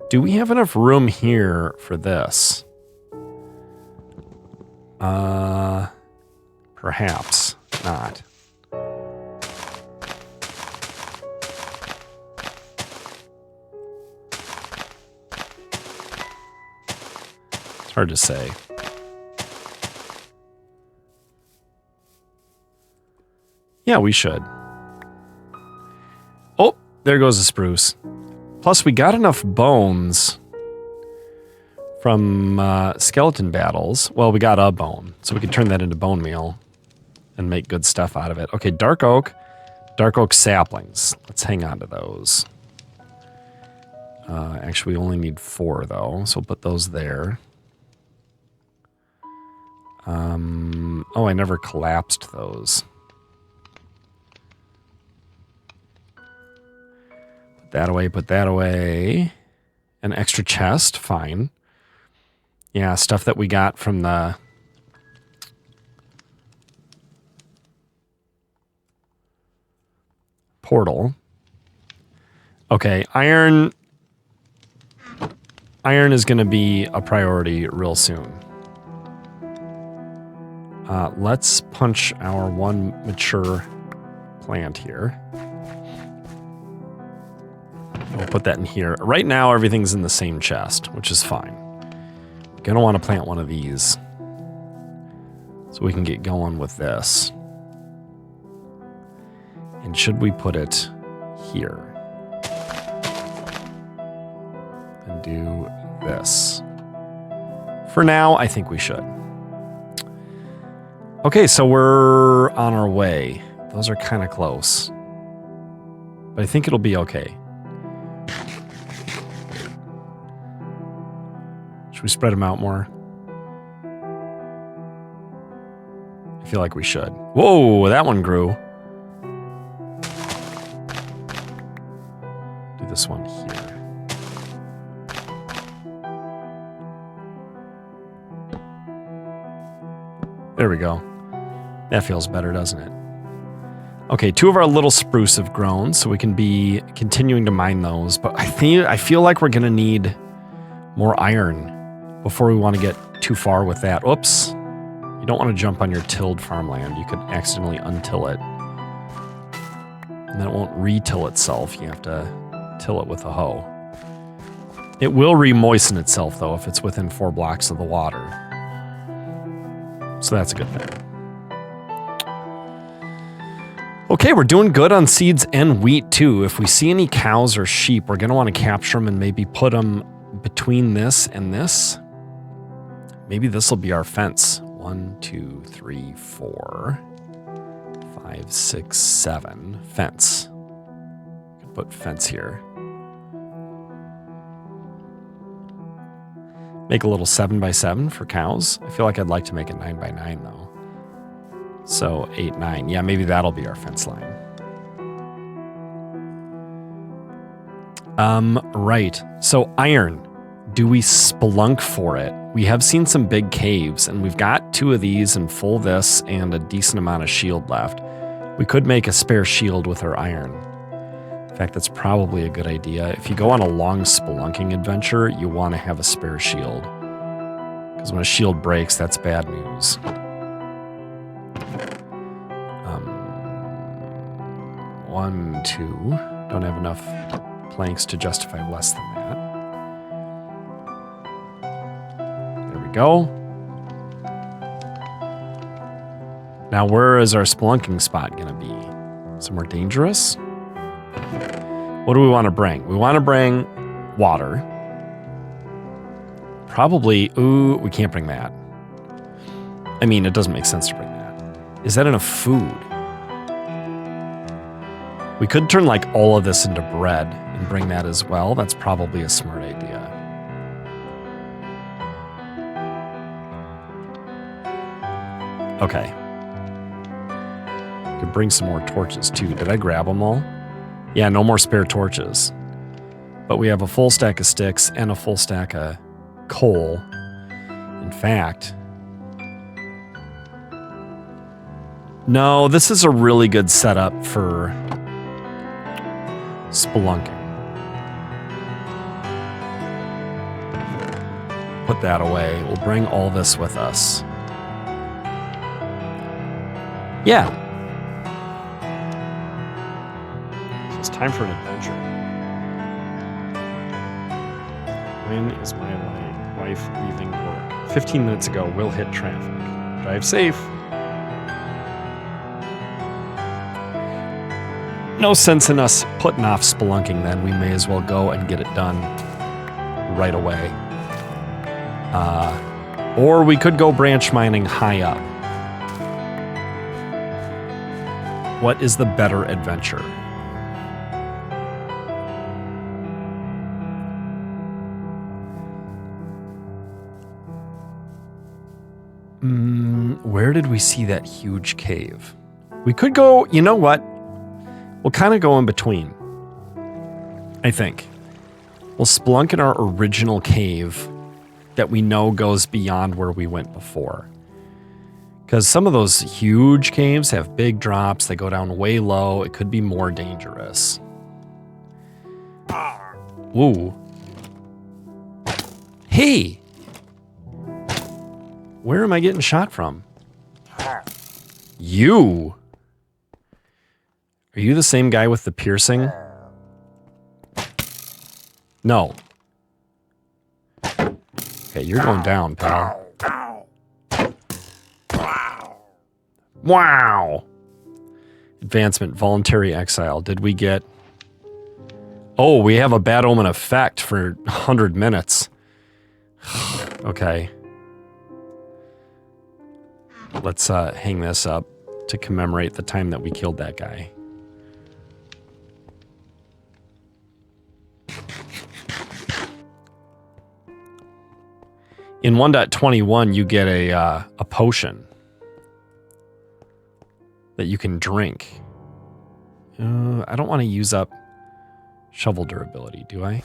Do we have enough room here for this? Perhaps not. It's hard to say. Yeah, we should. Oh, there goes the spruce. Plus, we got enough bones from skeleton battles. Well, we got a bone, so we can turn that into bone meal and make good stuff out of it. Okay, dark oak saplings. Let's hang on to those. Actually, we only need 4, though, so we'll put those there. Oh, I never collapsed those. Put that away, put that away. An extra chest, fine. Yeah, stuff that we got from the... portal. Okay, iron is going to be a priority real soon. Let's punch our one mature plant here. We'll put that in here. Right now, everything's in the same chest, which is fine. Gonna want to plant one of these so we can get going with this. And should we put it here? And do this. For now, I think we should. Okay, so we're on our way. Those are kind of close. But I think it'll be okay. Should we spread them out more? I feel like we should. Whoa, that one grew. Do this one here. There we go. That feels better, doesn't it? Okay, 2 of our little spruce have grown, so we can be continuing to mine those. But I feel like we're gonna need more iron before we want to get too far with that. Oops. You don't want to jump on your tilled farmland. You could accidentally untill it. And then it won't re-till itself. You have to till it with a hoe. It will re-moisten itself, though, if it's within 4 blocks of the water. So that's a good thing. Okay, we're doing good on seeds and wheat, too. If we see any cows or sheep, we're going to want to capture them and maybe put them between this and this. Maybe this will be our fence. 1, 2, 3, 4, 5, 6, 7. Fence. Could put fence here. Make a little 7x7 for cows. I feel like I'd like to make a 9x9 though. So 8, 9. Yeah, maybe that'll be our fence line. Right. So iron. Do we spelunk for it? We have seen some big caves, and we've got 2 of these and full this and a decent amount of shield left. We could make a spare shield with our iron. In fact, that's probably a good idea. If you go on a long spelunking adventure, you want to have a spare shield. Because when a shield breaks, that's bad news. 1, 2. Don't have enough planks to justify less than that. There we go. Now, where is our spelunking spot going to be? Somewhere dangerous? What do we want to bring? We want to bring water. Probably, ooh, we can't bring that. I mean, it doesn't make sense to bring that. Is that enough food? We could turn like all of this into bread and bring that as well. That's probably a smart idea. Okay. Could bring some more torches too. Did I grab them all? Yeah, no more spare torches. But we have a full stack of sticks and a full stack of coal. In fact, no, this is a really good setup for spelunking. Put that away. We'll bring all this with us. Yeah. So it's time for an adventure. When is my wife leaving work? 15 minutes ago, we'll hit traffic. Drive safe. No sense in us putting off spelunking then. We may as well go and get it done right away. Or we could go branch mining high up. What is the better adventure? Where did we see that huge cave? We could go, you know what? We'll kind of go in between, I think. We'll spelunk in our original cave that we know goes beyond where we went before. Because some of those huge caves have big drops. They go down way low. It could be more dangerous. Ooh. Hey! Where am I getting shot from? You! Are you the same guy with the piercing? No. Okay, you're going down, pal. Wow! Advancement, voluntary exile. Did we get... Oh, we have a bad omen effect for 100 minutes. Okay. Let's hang this up to commemorate the time that we killed that guy. In 1.21, you get a potion that you can drink. I don't want to use up shovel durability, do I?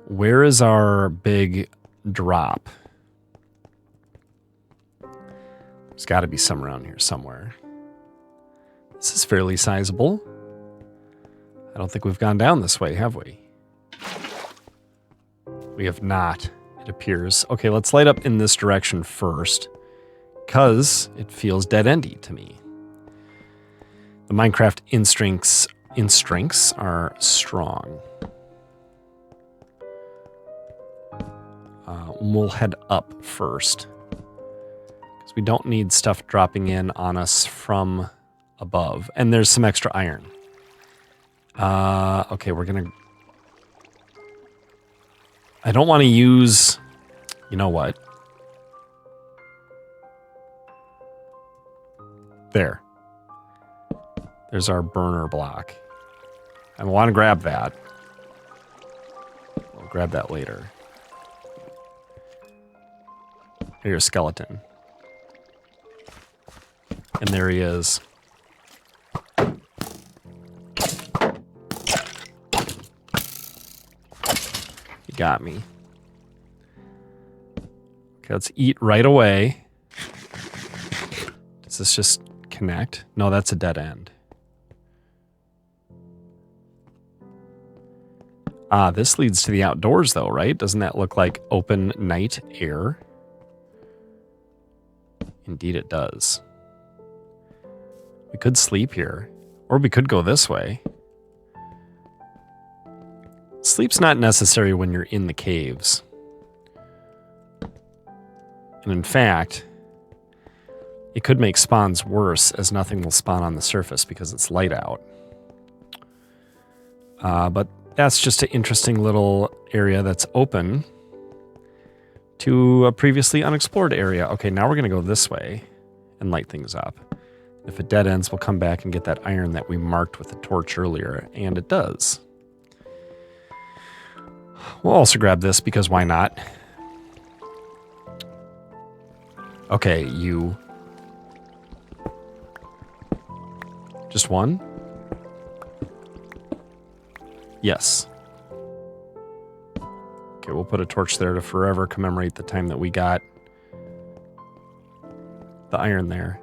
Where is our big drop? There's got to be some around here somewhere. This is fairly sizable. I don't think we've gone down this way, have we? We have not, it appears. Okay, let's light up in this direction first, because it feels dead-endy to me. The Minecraft instincts are strong. We'll head up first, because we don't need stuff dropping in on us from above. And there's some extra iron. Okay, we're gonna... I don't want to use You know what? There. There's our burner block. I want to grab that. We'll grab that later. Here's a skeleton. And there he is. He got me. Okay, let's eat right away. Does this just connect? No, that's a dead end. Ah, this leads to the outdoors though, right? Doesn't that look like open night air? Indeed it does. We could sleep here, or we could go this way. Sleep's not necessary when you're in the caves. And in fact, it could make spawns worse as nothing will spawn on the surface because it's light out. But that's just an interesting little area that's open to a previously unexplored area. Okay, now we're going to go this way and light things up. If it dead ends, we'll come back and get that iron that we marked with the torch earlier, and it does. We'll also grab this because why not? Okay, you... Just one? Yes. Okay, we'll put a torch there to forever commemorate the time that we got the iron there.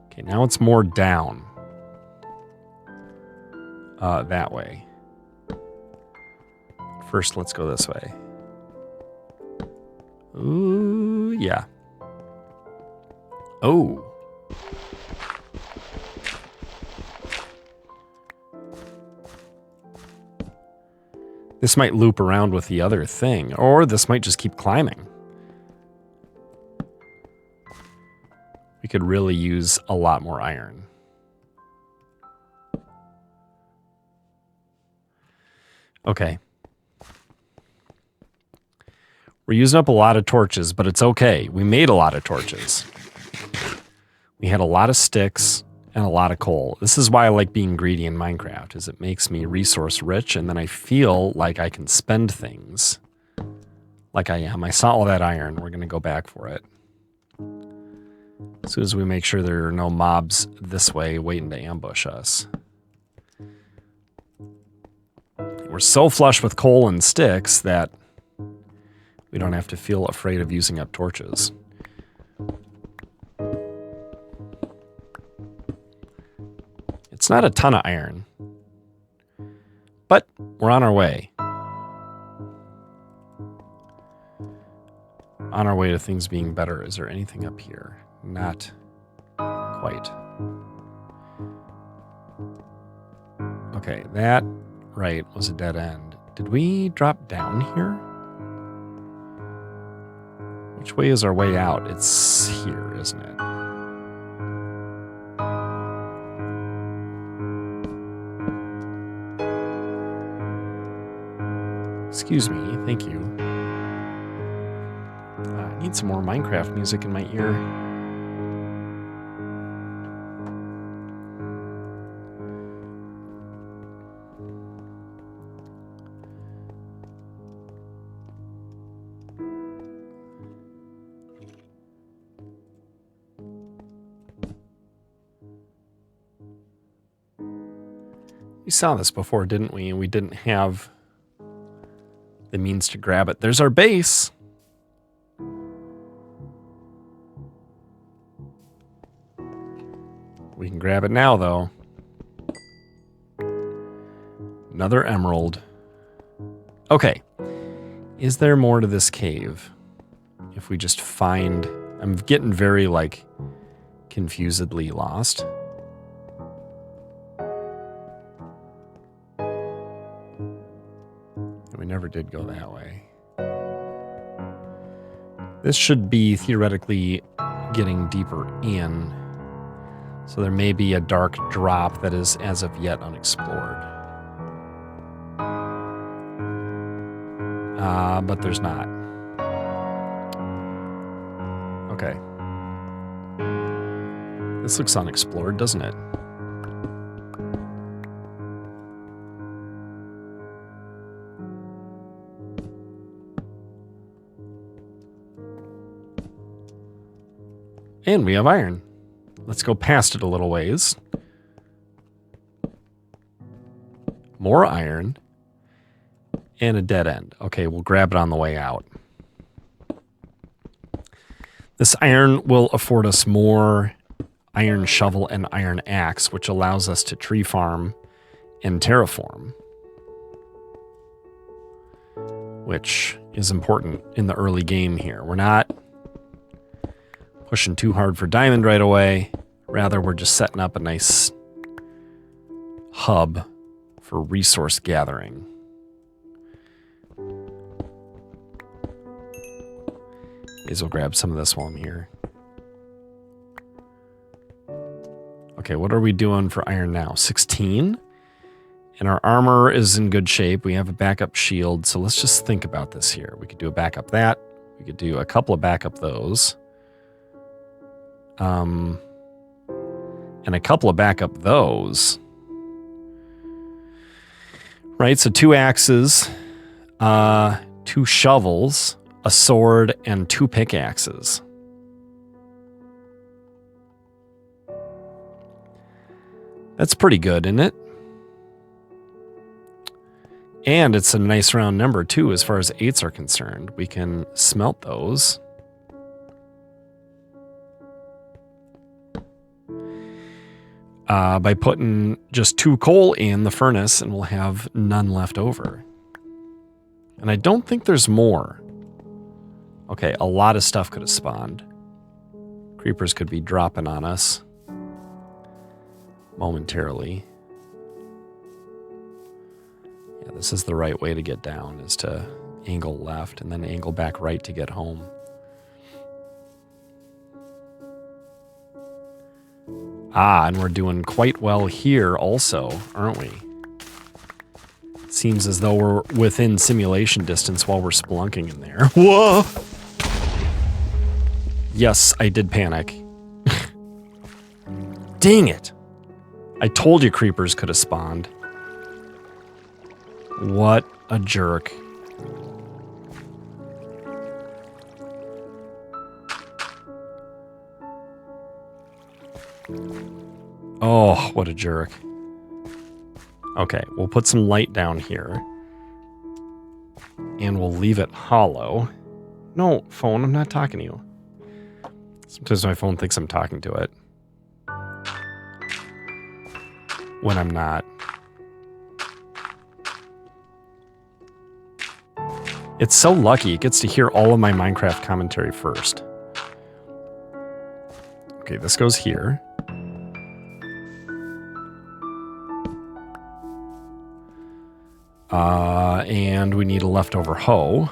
Okay, now it's more down. That way. First, let's go this way. Ooh, yeah. Oh. This might loop around with the other thing, or this might just keep climbing. We could really use a lot more iron. Okay. We're using up a lot of torches, but it's okay. We made a lot of torches. We had a lot of sticks and a lot of coal. This is why I like being greedy in Minecraft, is it makes me resource rich, and then I feel like I can spend things like I am. I saw all that iron. We're going to go back for it. As soon as we make sure there are no mobs this way waiting to ambush us. We're so flush with coal and sticks that we don't have to feel afraid of using up torches. It's not a ton of iron, but we're on our way. On our way to things being better. Is there anything up here? Not quite. Okay, that right was a dead end. Did we drop down here? Which way is our way out? It's here, isn't it? Excuse me, thank you. I need some more Minecraft music in my ear. We saw this before, didn't we? And we didn't have the means to grab it. There's our base. We can grab it now, though. Another emerald. Okay. Is there more to this cave? If we just find... I'm getting very, like, confusedly lost. We never did go that way. This should be theoretically getting deeper in. So there may be a dark drop that is as of yet unexplored. But there's not. Okay. This looks unexplored, doesn't it? And we have iron. Let's go past it a little ways. More iron. And a dead end. Okay, we'll grab it on the way out. This iron will afford us more iron shovel and iron axe, which allows us to tree farm and terraform, which is important in the early game here. We're not pushing too hard for diamond right away. Rather, we're just setting up a nice hub for resource gathering. May as well grab some of this while I'm here. Okay, what are we doing for iron now? 16? And our armor is in good shape. We have a backup shield, so let's just think about this here. We could do a backup that. We could do a couple of backup those. And a couple of backup those. Right, so 2 axes, 2 shovels, a sword, and 2 pickaxes. That's pretty good, isn't it? And it's a nice round number, too, as far as 8s are concerned. We can smelt those. By putting just 2 coal in the furnace, and we'll have none left over. And I don't think there's more. Okay, a lot of stuff could have spawned. Creepers could be dropping on us momentarily. Yeah, this is the right way to get down, is to angle left and then angle back right to get home. Ah, and we're doing quite well here also, aren't we? It seems as though we're within simulation distance while we're spelunking in there. Whoa! Yes, I did panic. Dang it! I told you creepers could have spawned. What a jerk. Oh, what a jerk. Okay, we'll put some light down here. And we'll leave it hollow. No, phone, I'm not talking to you. Sometimes my phone thinks I'm talking to it. When I'm not. It's so lucky. It gets to hear all of my Minecraft commentary first. Okay, this goes here. And we need a leftover hoe.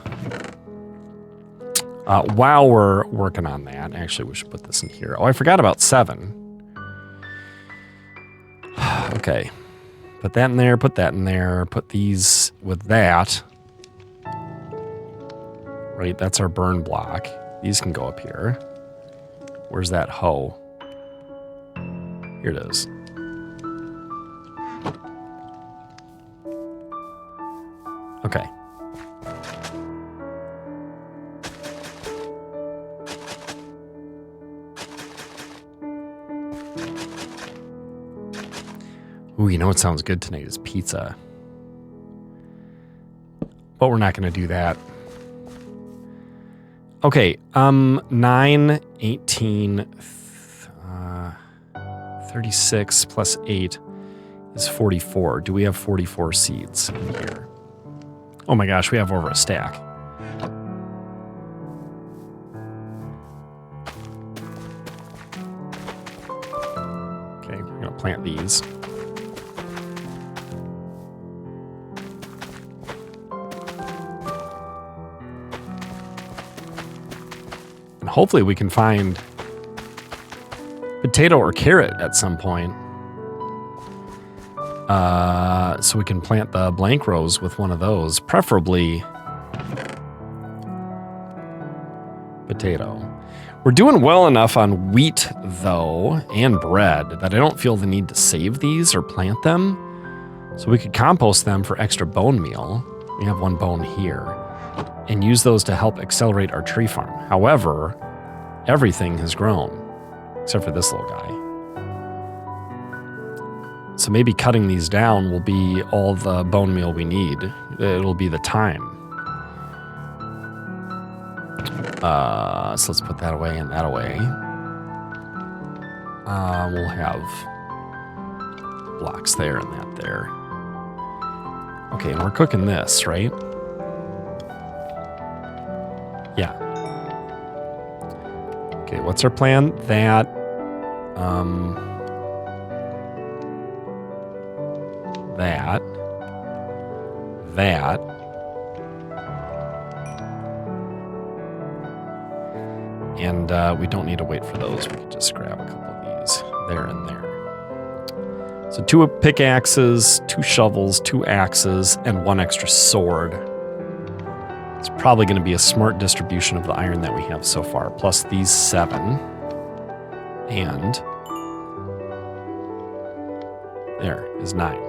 While we're working on that, actually we should put this in here. Oh, I forgot about 7. Okay. Put that in there, put that in there, put these with that. Right, that's our burn block. These can go up here. Where's that hoe? Here it is. Okay. Ooh, you know what sounds good tonight is pizza. But we're not going to do that. Okay, 9, 18, 36 plus 8 is 44. Do we have 44 seeds in here? Oh my gosh, we have over a stack. Okay, we're going to plant these. And hopefully we can find potato or carrot at some point. So we can plant the blank rows with one of those, preferably potato. We're doing well enough on wheat, though, and bread, that I don't feel the need to save these or plant them. So we could compost them for extra bone meal. We have 1 bone here. And use those to help accelerate our tree farm. However, everything has grown, except for this little guy. So maybe cutting these down will be all the bone meal we need. It'll be the time. So let's put that away and that away. We'll have blocks there and that there. Okay, and we're cooking this, right? Yeah. Okay, what's our plan? That, that. And we don't need to wait for those. We can just grab a couple of these there and there. So 2 pickaxes, 2 shovels, 2 axes, and 1 extra sword. It's probably going to be a smart distribution of the iron that we have so far, plus these 7. And there is 9.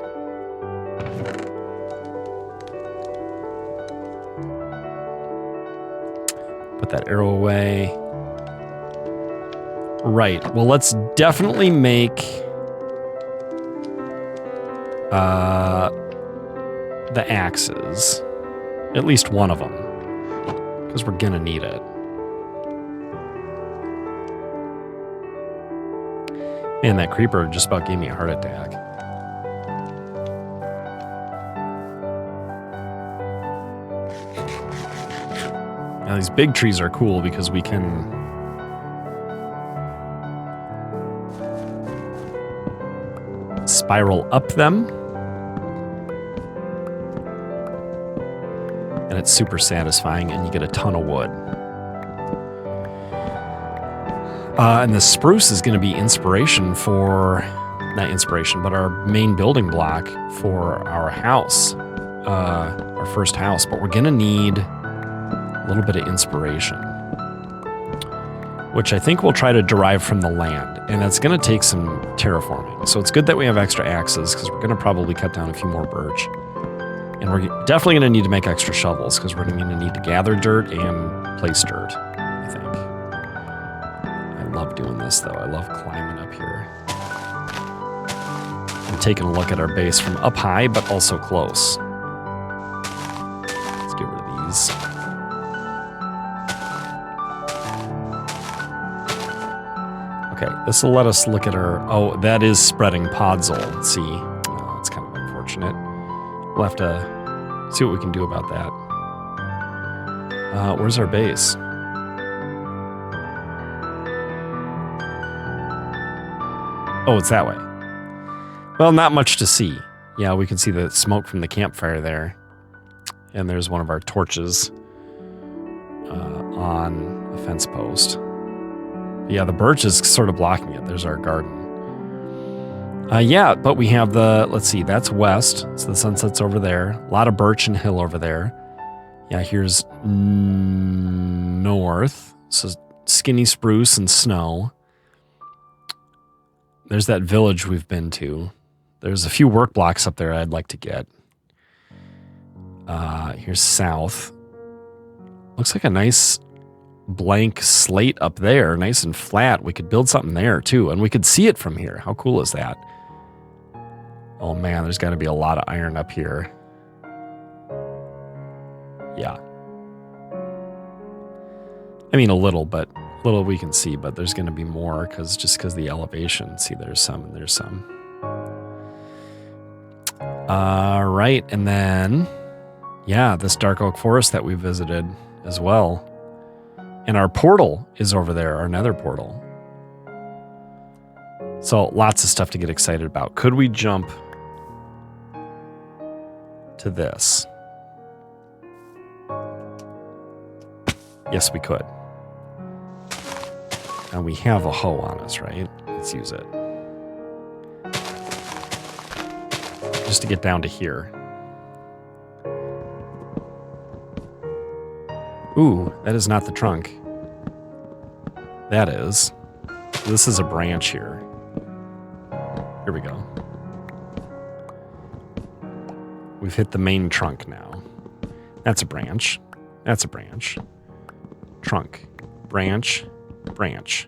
Put that arrow away. Right. Well, let's definitely make the axes. At least one of them. Because we're gonna need it. Man, that creeper just about gave me a heart attack. Now these big trees are cool because we can spiral up them. And it's super satisfying, and you get a ton of wood. And the spruce is going to be inspiration for, not inspiration, but our main building block for our house, our first house. But we're going to need a little bit of inspiration, which I think we'll try to derive from the land. And that's going to take some terraforming. So it's good that we have extra axes, because we're going to probably cut down a few more birch. And we're definitely going to need to make extra shovels, because we're going to need to gather dirt and place dirt, I think. I love doing this, though. I love climbing up here. I'm taking a look at our base from up high, but also close. Let's get rid of these. Okay, this will let us look at our... Oh, that is spreading podzol. Let's see. Oh, that's kind of unfortunate. We'll have to see what we can do about that. Where's our base? Oh, it's that way. Well, not much to see. Yeah, we can see the smoke from the campfire there. And there's one of our torches on a fence post. Yeah, the birch is sort of blocking it. There's our garden. Yeah, but we have the, let's see, that's west. So the sunset's over there. A lot of birch and hill over there. Yeah, here's north. So skinny spruce and snow. There's that village we've been to. There's a few work blocks up there I'd like to get. Here's south. Looks like a nice blank slate up there. Nice and flat. We could build something there too. And we could see it from here. How cool is that? Oh man, there's got to be a lot of iron up here. Yeah. I mean, a little we can see, but there's going to be more just because the elevation. See, there's some and there's some. All right, and then, yeah, this dark oak forest that we visited as well. And our portal is over there, our nether portal. So lots of stuff to get excited about. Could we jump to this? Yes, we could. And we have a hoe on us, right? Let's use it. Just to get down to here. Ooh, that is not the trunk. that is. This is a branch here. Here we go. We've hit the main trunk now. That's a branch. That's a branch. Trunk. Branch. Branch.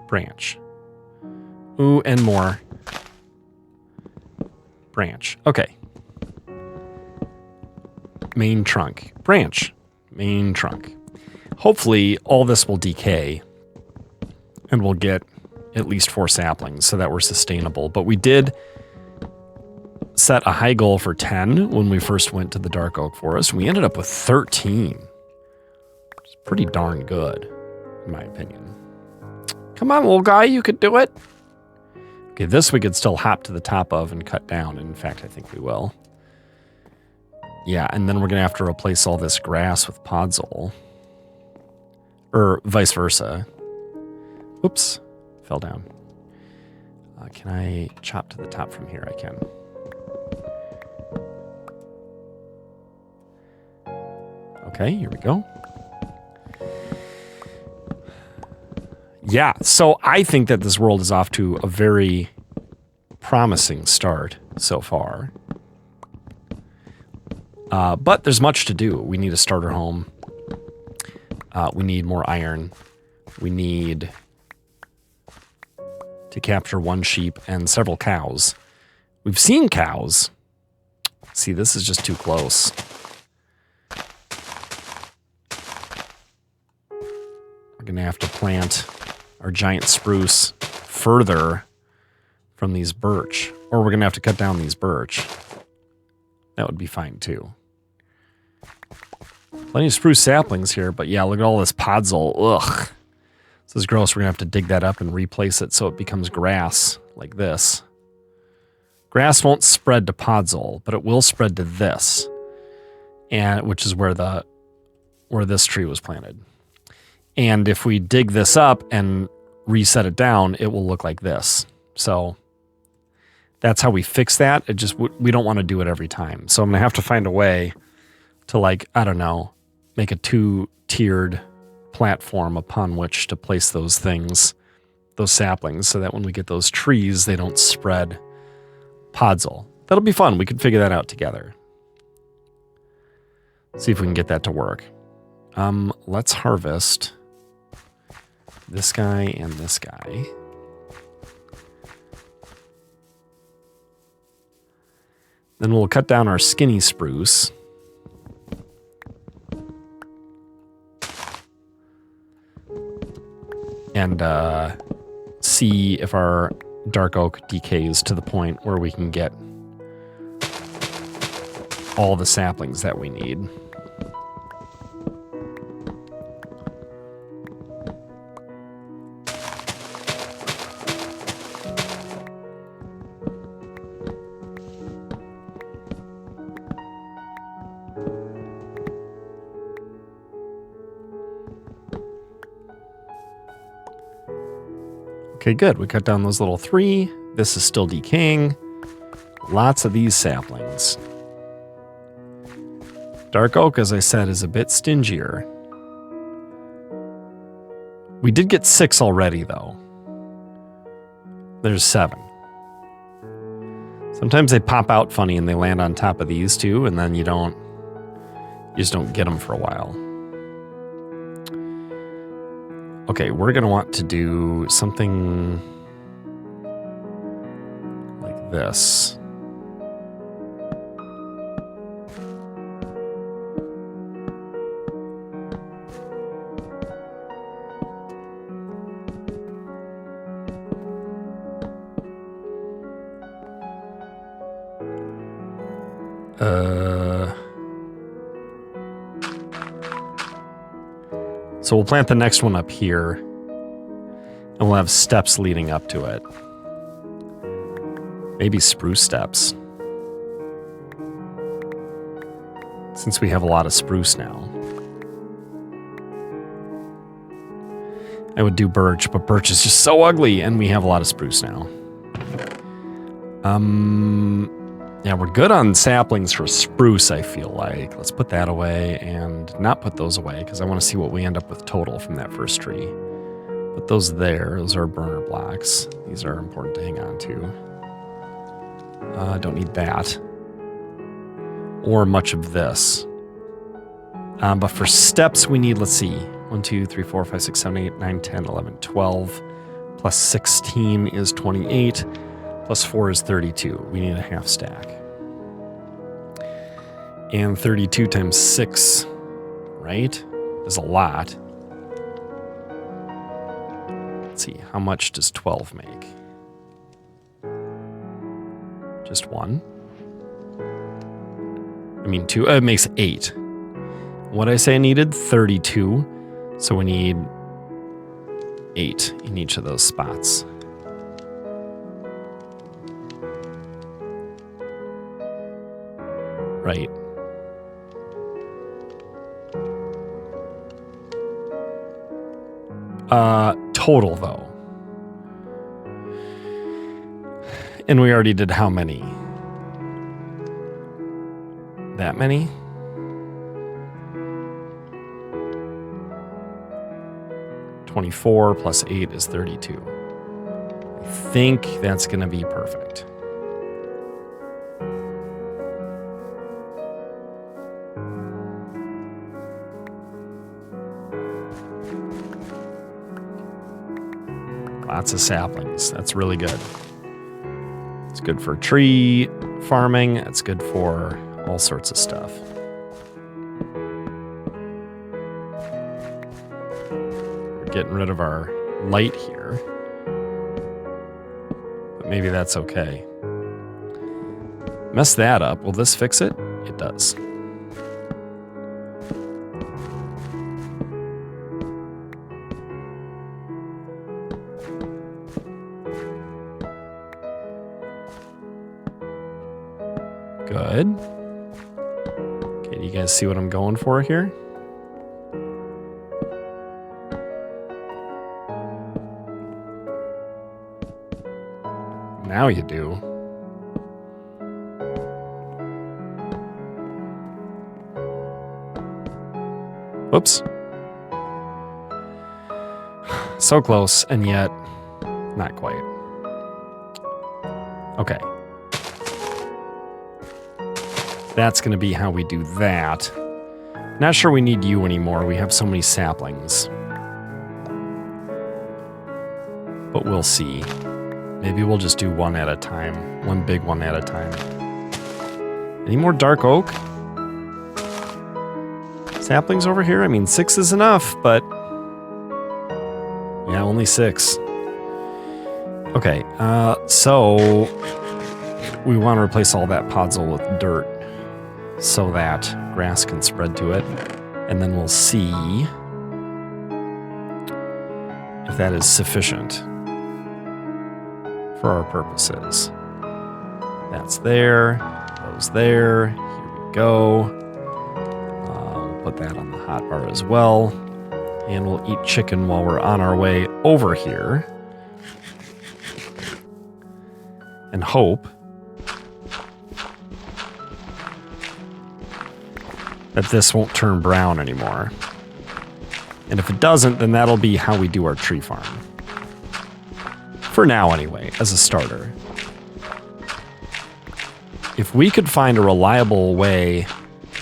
Branch. Ooh, and more. Branch. Okay. Main trunk. Branch. Main trunk. Hopefully, all this will decay. And we'll get at least 4 saplings so that we're sustainable. But we did set a high goal for 10 when we first went to the dark oak forest. We ended up with 13. It's pretty darn good, in my opinion. Come on, little guy, you could do it. Okay, this we could still hop to the top of and cut down. In fact, I think we will. Yeah, and then we're going to have to replace all this grass with podzol. Or vice versa. Oops, fell down. Can I chop to the top from here? I can. Okay, here we go. Yeah, so I think that this world is off to a very promising start so far. But there's much to do. We need a starter home. We need more iron. We need to capture 1 sheep and several cows. We've seen cows. See, this is just too close. We're going to have to plant our giant spruce further from these birch. Or we're going to have to cut down these birch. That would be fine, too. Plenty of spruce saplings here, but yeah, look at all this podzol. Ugh. This is gross. We're going to have to dig that up and replace it so it becomes grass, like this. Grass won't spread to podzol, but it will spread to this, and which is where this tree was planted. And if we dig this up and reset it down, it will look like this. So that's how we fix that. It just, we don't want to do it every time. So I'm going to have to find a way to, like, I don't know, make a 2-tiered platform upon which to place those things, those saplings, so that when we get those trees, they don't spread podzol. That'll be fun. We can figure that out together. See if we can get that to work. Let's harvest this guy and this guy. Then we'll cut down our skinny spruce. And see if our dark oak decays to the point where we can get all the saplings that we need. Okay, good. We cut down those little 3. This is still decaying. Lots of these saplings. Dark oak, as I said, is a bit stingier. We did get 6 already, though. There's 7. Sometimes they pop out funny and they land on top of these two, and then you just don't get them for a while. Okay, we're going to want to do something like this. So we'll plant the next one up here, and we'll have steps leading up to it. Maybe spruce steps. Since we have a lot of spruce now. I would do birch, but birch is just so ugly, and we have a lot of spruce now. Yeah, we're good on saplings for spruce, I feel like. Let's put that away and not put those away because I want to see what we end up with total from that first tree. Put those there. Those are burner blocks. These are important to hang on to. Don't need that. Or much of this. But for steps, we need, let's see, 1, 2, 3, 4, 5, 6, 7, 8, 9, 10, 11, 12. Plus 16 is 28. Plus 4 is 32. We need a half stack. And 32 times 6, right, is a lot. Let's see, how much does 12 make? Just 1? I mean 2, it makes 8. What did I say I needed? 32. So we need 8 in each of those spots. Right. Total though. And we already did how many? That many? (24) plus 8 is 32. I think that's gonna be perfect. Lots of saplings. That's really good. It's good for tree farming. It's good for all sorts of stuff. We're getting rid of our light here. But maybe that's okay. Mess that up. Will this fix it? It does. Good. Okay, do you guys see what I'm going for here? Now you do. Whoops. So close, and yet not quite. Okay. That's going to be how we do that. Not sure we need you anymore. We have so many saplings. But we'll see. Maybe we'll just do one at a time. One big one at a time. Any more dark oak? Saplings over here? I mean, 6 is enough, but... yeah, only 6. Okay, so... we want to replace all that podzol with dirt, so that grass can spread to it. And then we'll see if that is sufficient for our purposes. That's there, those there, here we go. We'll put that on the hotbar as well. And we'll eat chicken while we're on our way over here. And hope that this won't turn brown anymore. And if it doesn't, then that'll be how we do our tree farm. For now, anyway, as a starter. If we could find a reliable way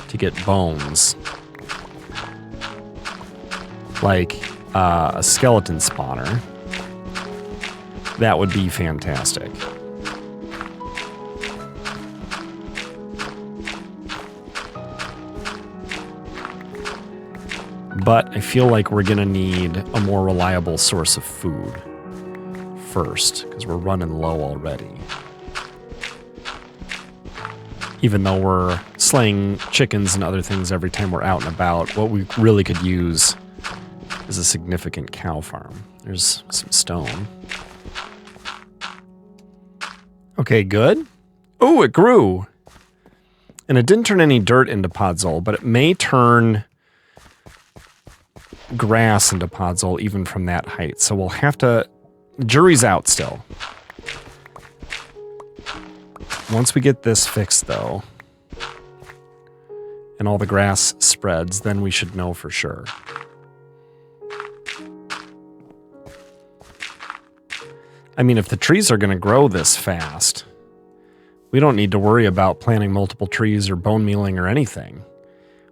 to get bones, like a skeleton spawner, that would be fantastic. But I feel like we're gonna need a more reliable source of food first, because we're running low already. Even though we're slaying chickens and other things every time we're out and about, what we really could use is a significant cow farm. There's some stone. Okay, good. Oh, it grew. And it didn't turn any dirt into podzol, but it may turn grass into podzol even from that height. So we'll have to... jury's out still. Once we get this fixed, though, and all the grass spreads, then we should know for sure. I mean, if the trees are going to grow this fast, we don't need to worry about planting multiple trees or bone mealing or anything.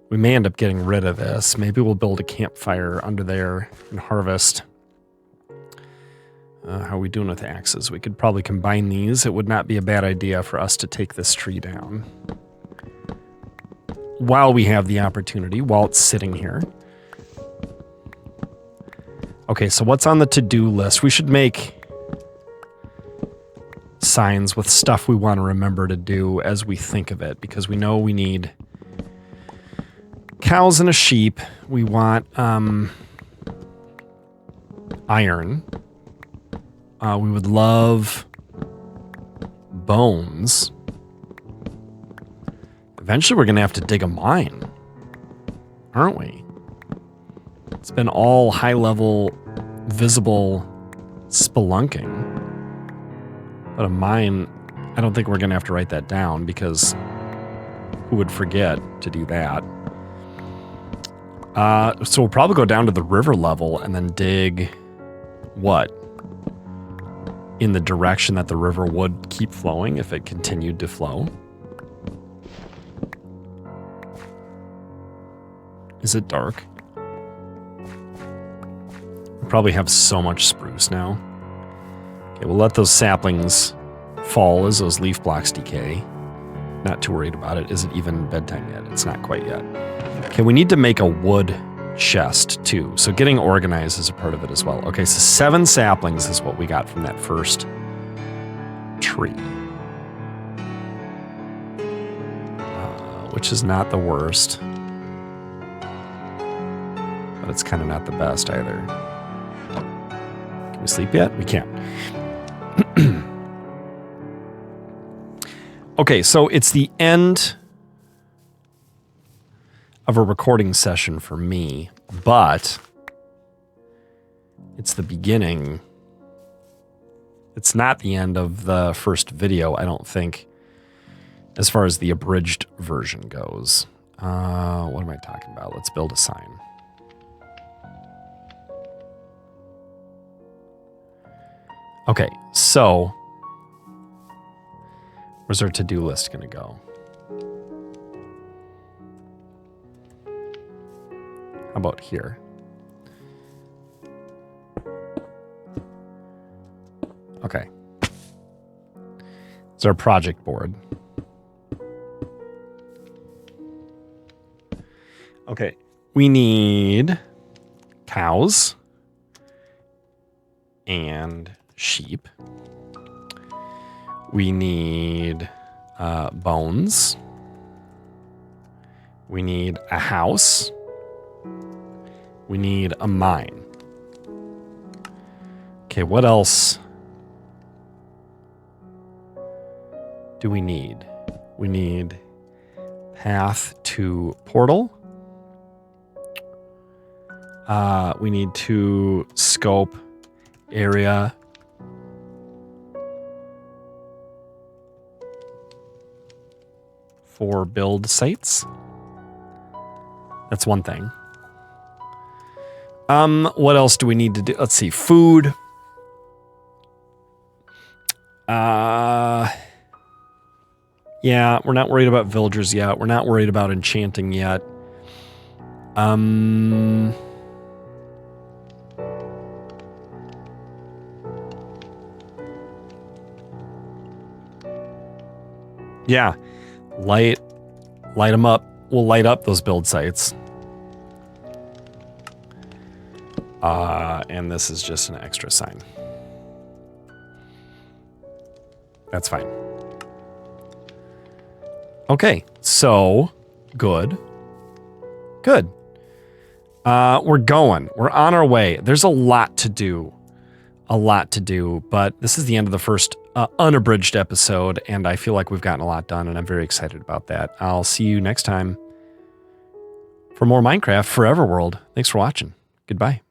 We may end up getting rid of this. Maybe we'll build a campfire under there and harvest. How are we doing with axes? We could probably combine these. It would not be a bad idea for us to take this tree down while we have the opportunity, while it's sitting here. Okay, so what's on the to-do list? We should make signs with stuff we want to remember to do as we think of it, because we know we need cows and a sheep. We want iron. We would love bones. Eventually we're going to have to dig a mine, aren't we? It's been all high-level, visible spelunking. But a mine, I don't think we're going to have to write that down, because who would forget to do that? So we'll probably go down to the river level and then dig what? In the direction that the river would keep flowing if it continued to flow. Is it dark? We probably have so much spruce now. Okay, we'll let those saplings fall as those leaf blocks decay. Not too worried about it. Is it even bedtime yet? It's not quite yet. Okay, we need to make a wood chest too. So getting organized is a part of it as well. Okay, so 7 saplings is what we got from that first tree. Which is not the worst. But it's kind of not the best either. Can we sleep yet? We can't. Okay, so it's the end of a recording session for me, but it's the beginning. It's not the end of the first video, I don't think, as far as the abridged version goes. What am I talking about? Let's build a sign. Okay, so where's our to-do list going to go? How about here? Okay. It's our project board. Okay, we need cows and sheep. We need bones. We need a house. We need a mine. Okay, what else do we need? We need path to portal. We need to scope area. For build sites. That's one thing. What else do we need to do? Let's see. Food. Yeah, we're not worried about villagers yet. We're not worried about enchanting yet. Yeah. Light them up. We'll light up those build sites. And this is just an extra sign. That's fine. Okay, so good. Good. We're going. We're on our way. There's a lot to do. But this is the end of the first unabridged episode, and I feel like we've gotten a lot done, and I'm very excited about that. I'll see you next time for more Minecraft Forever World. Thanks for watching. Goodbye.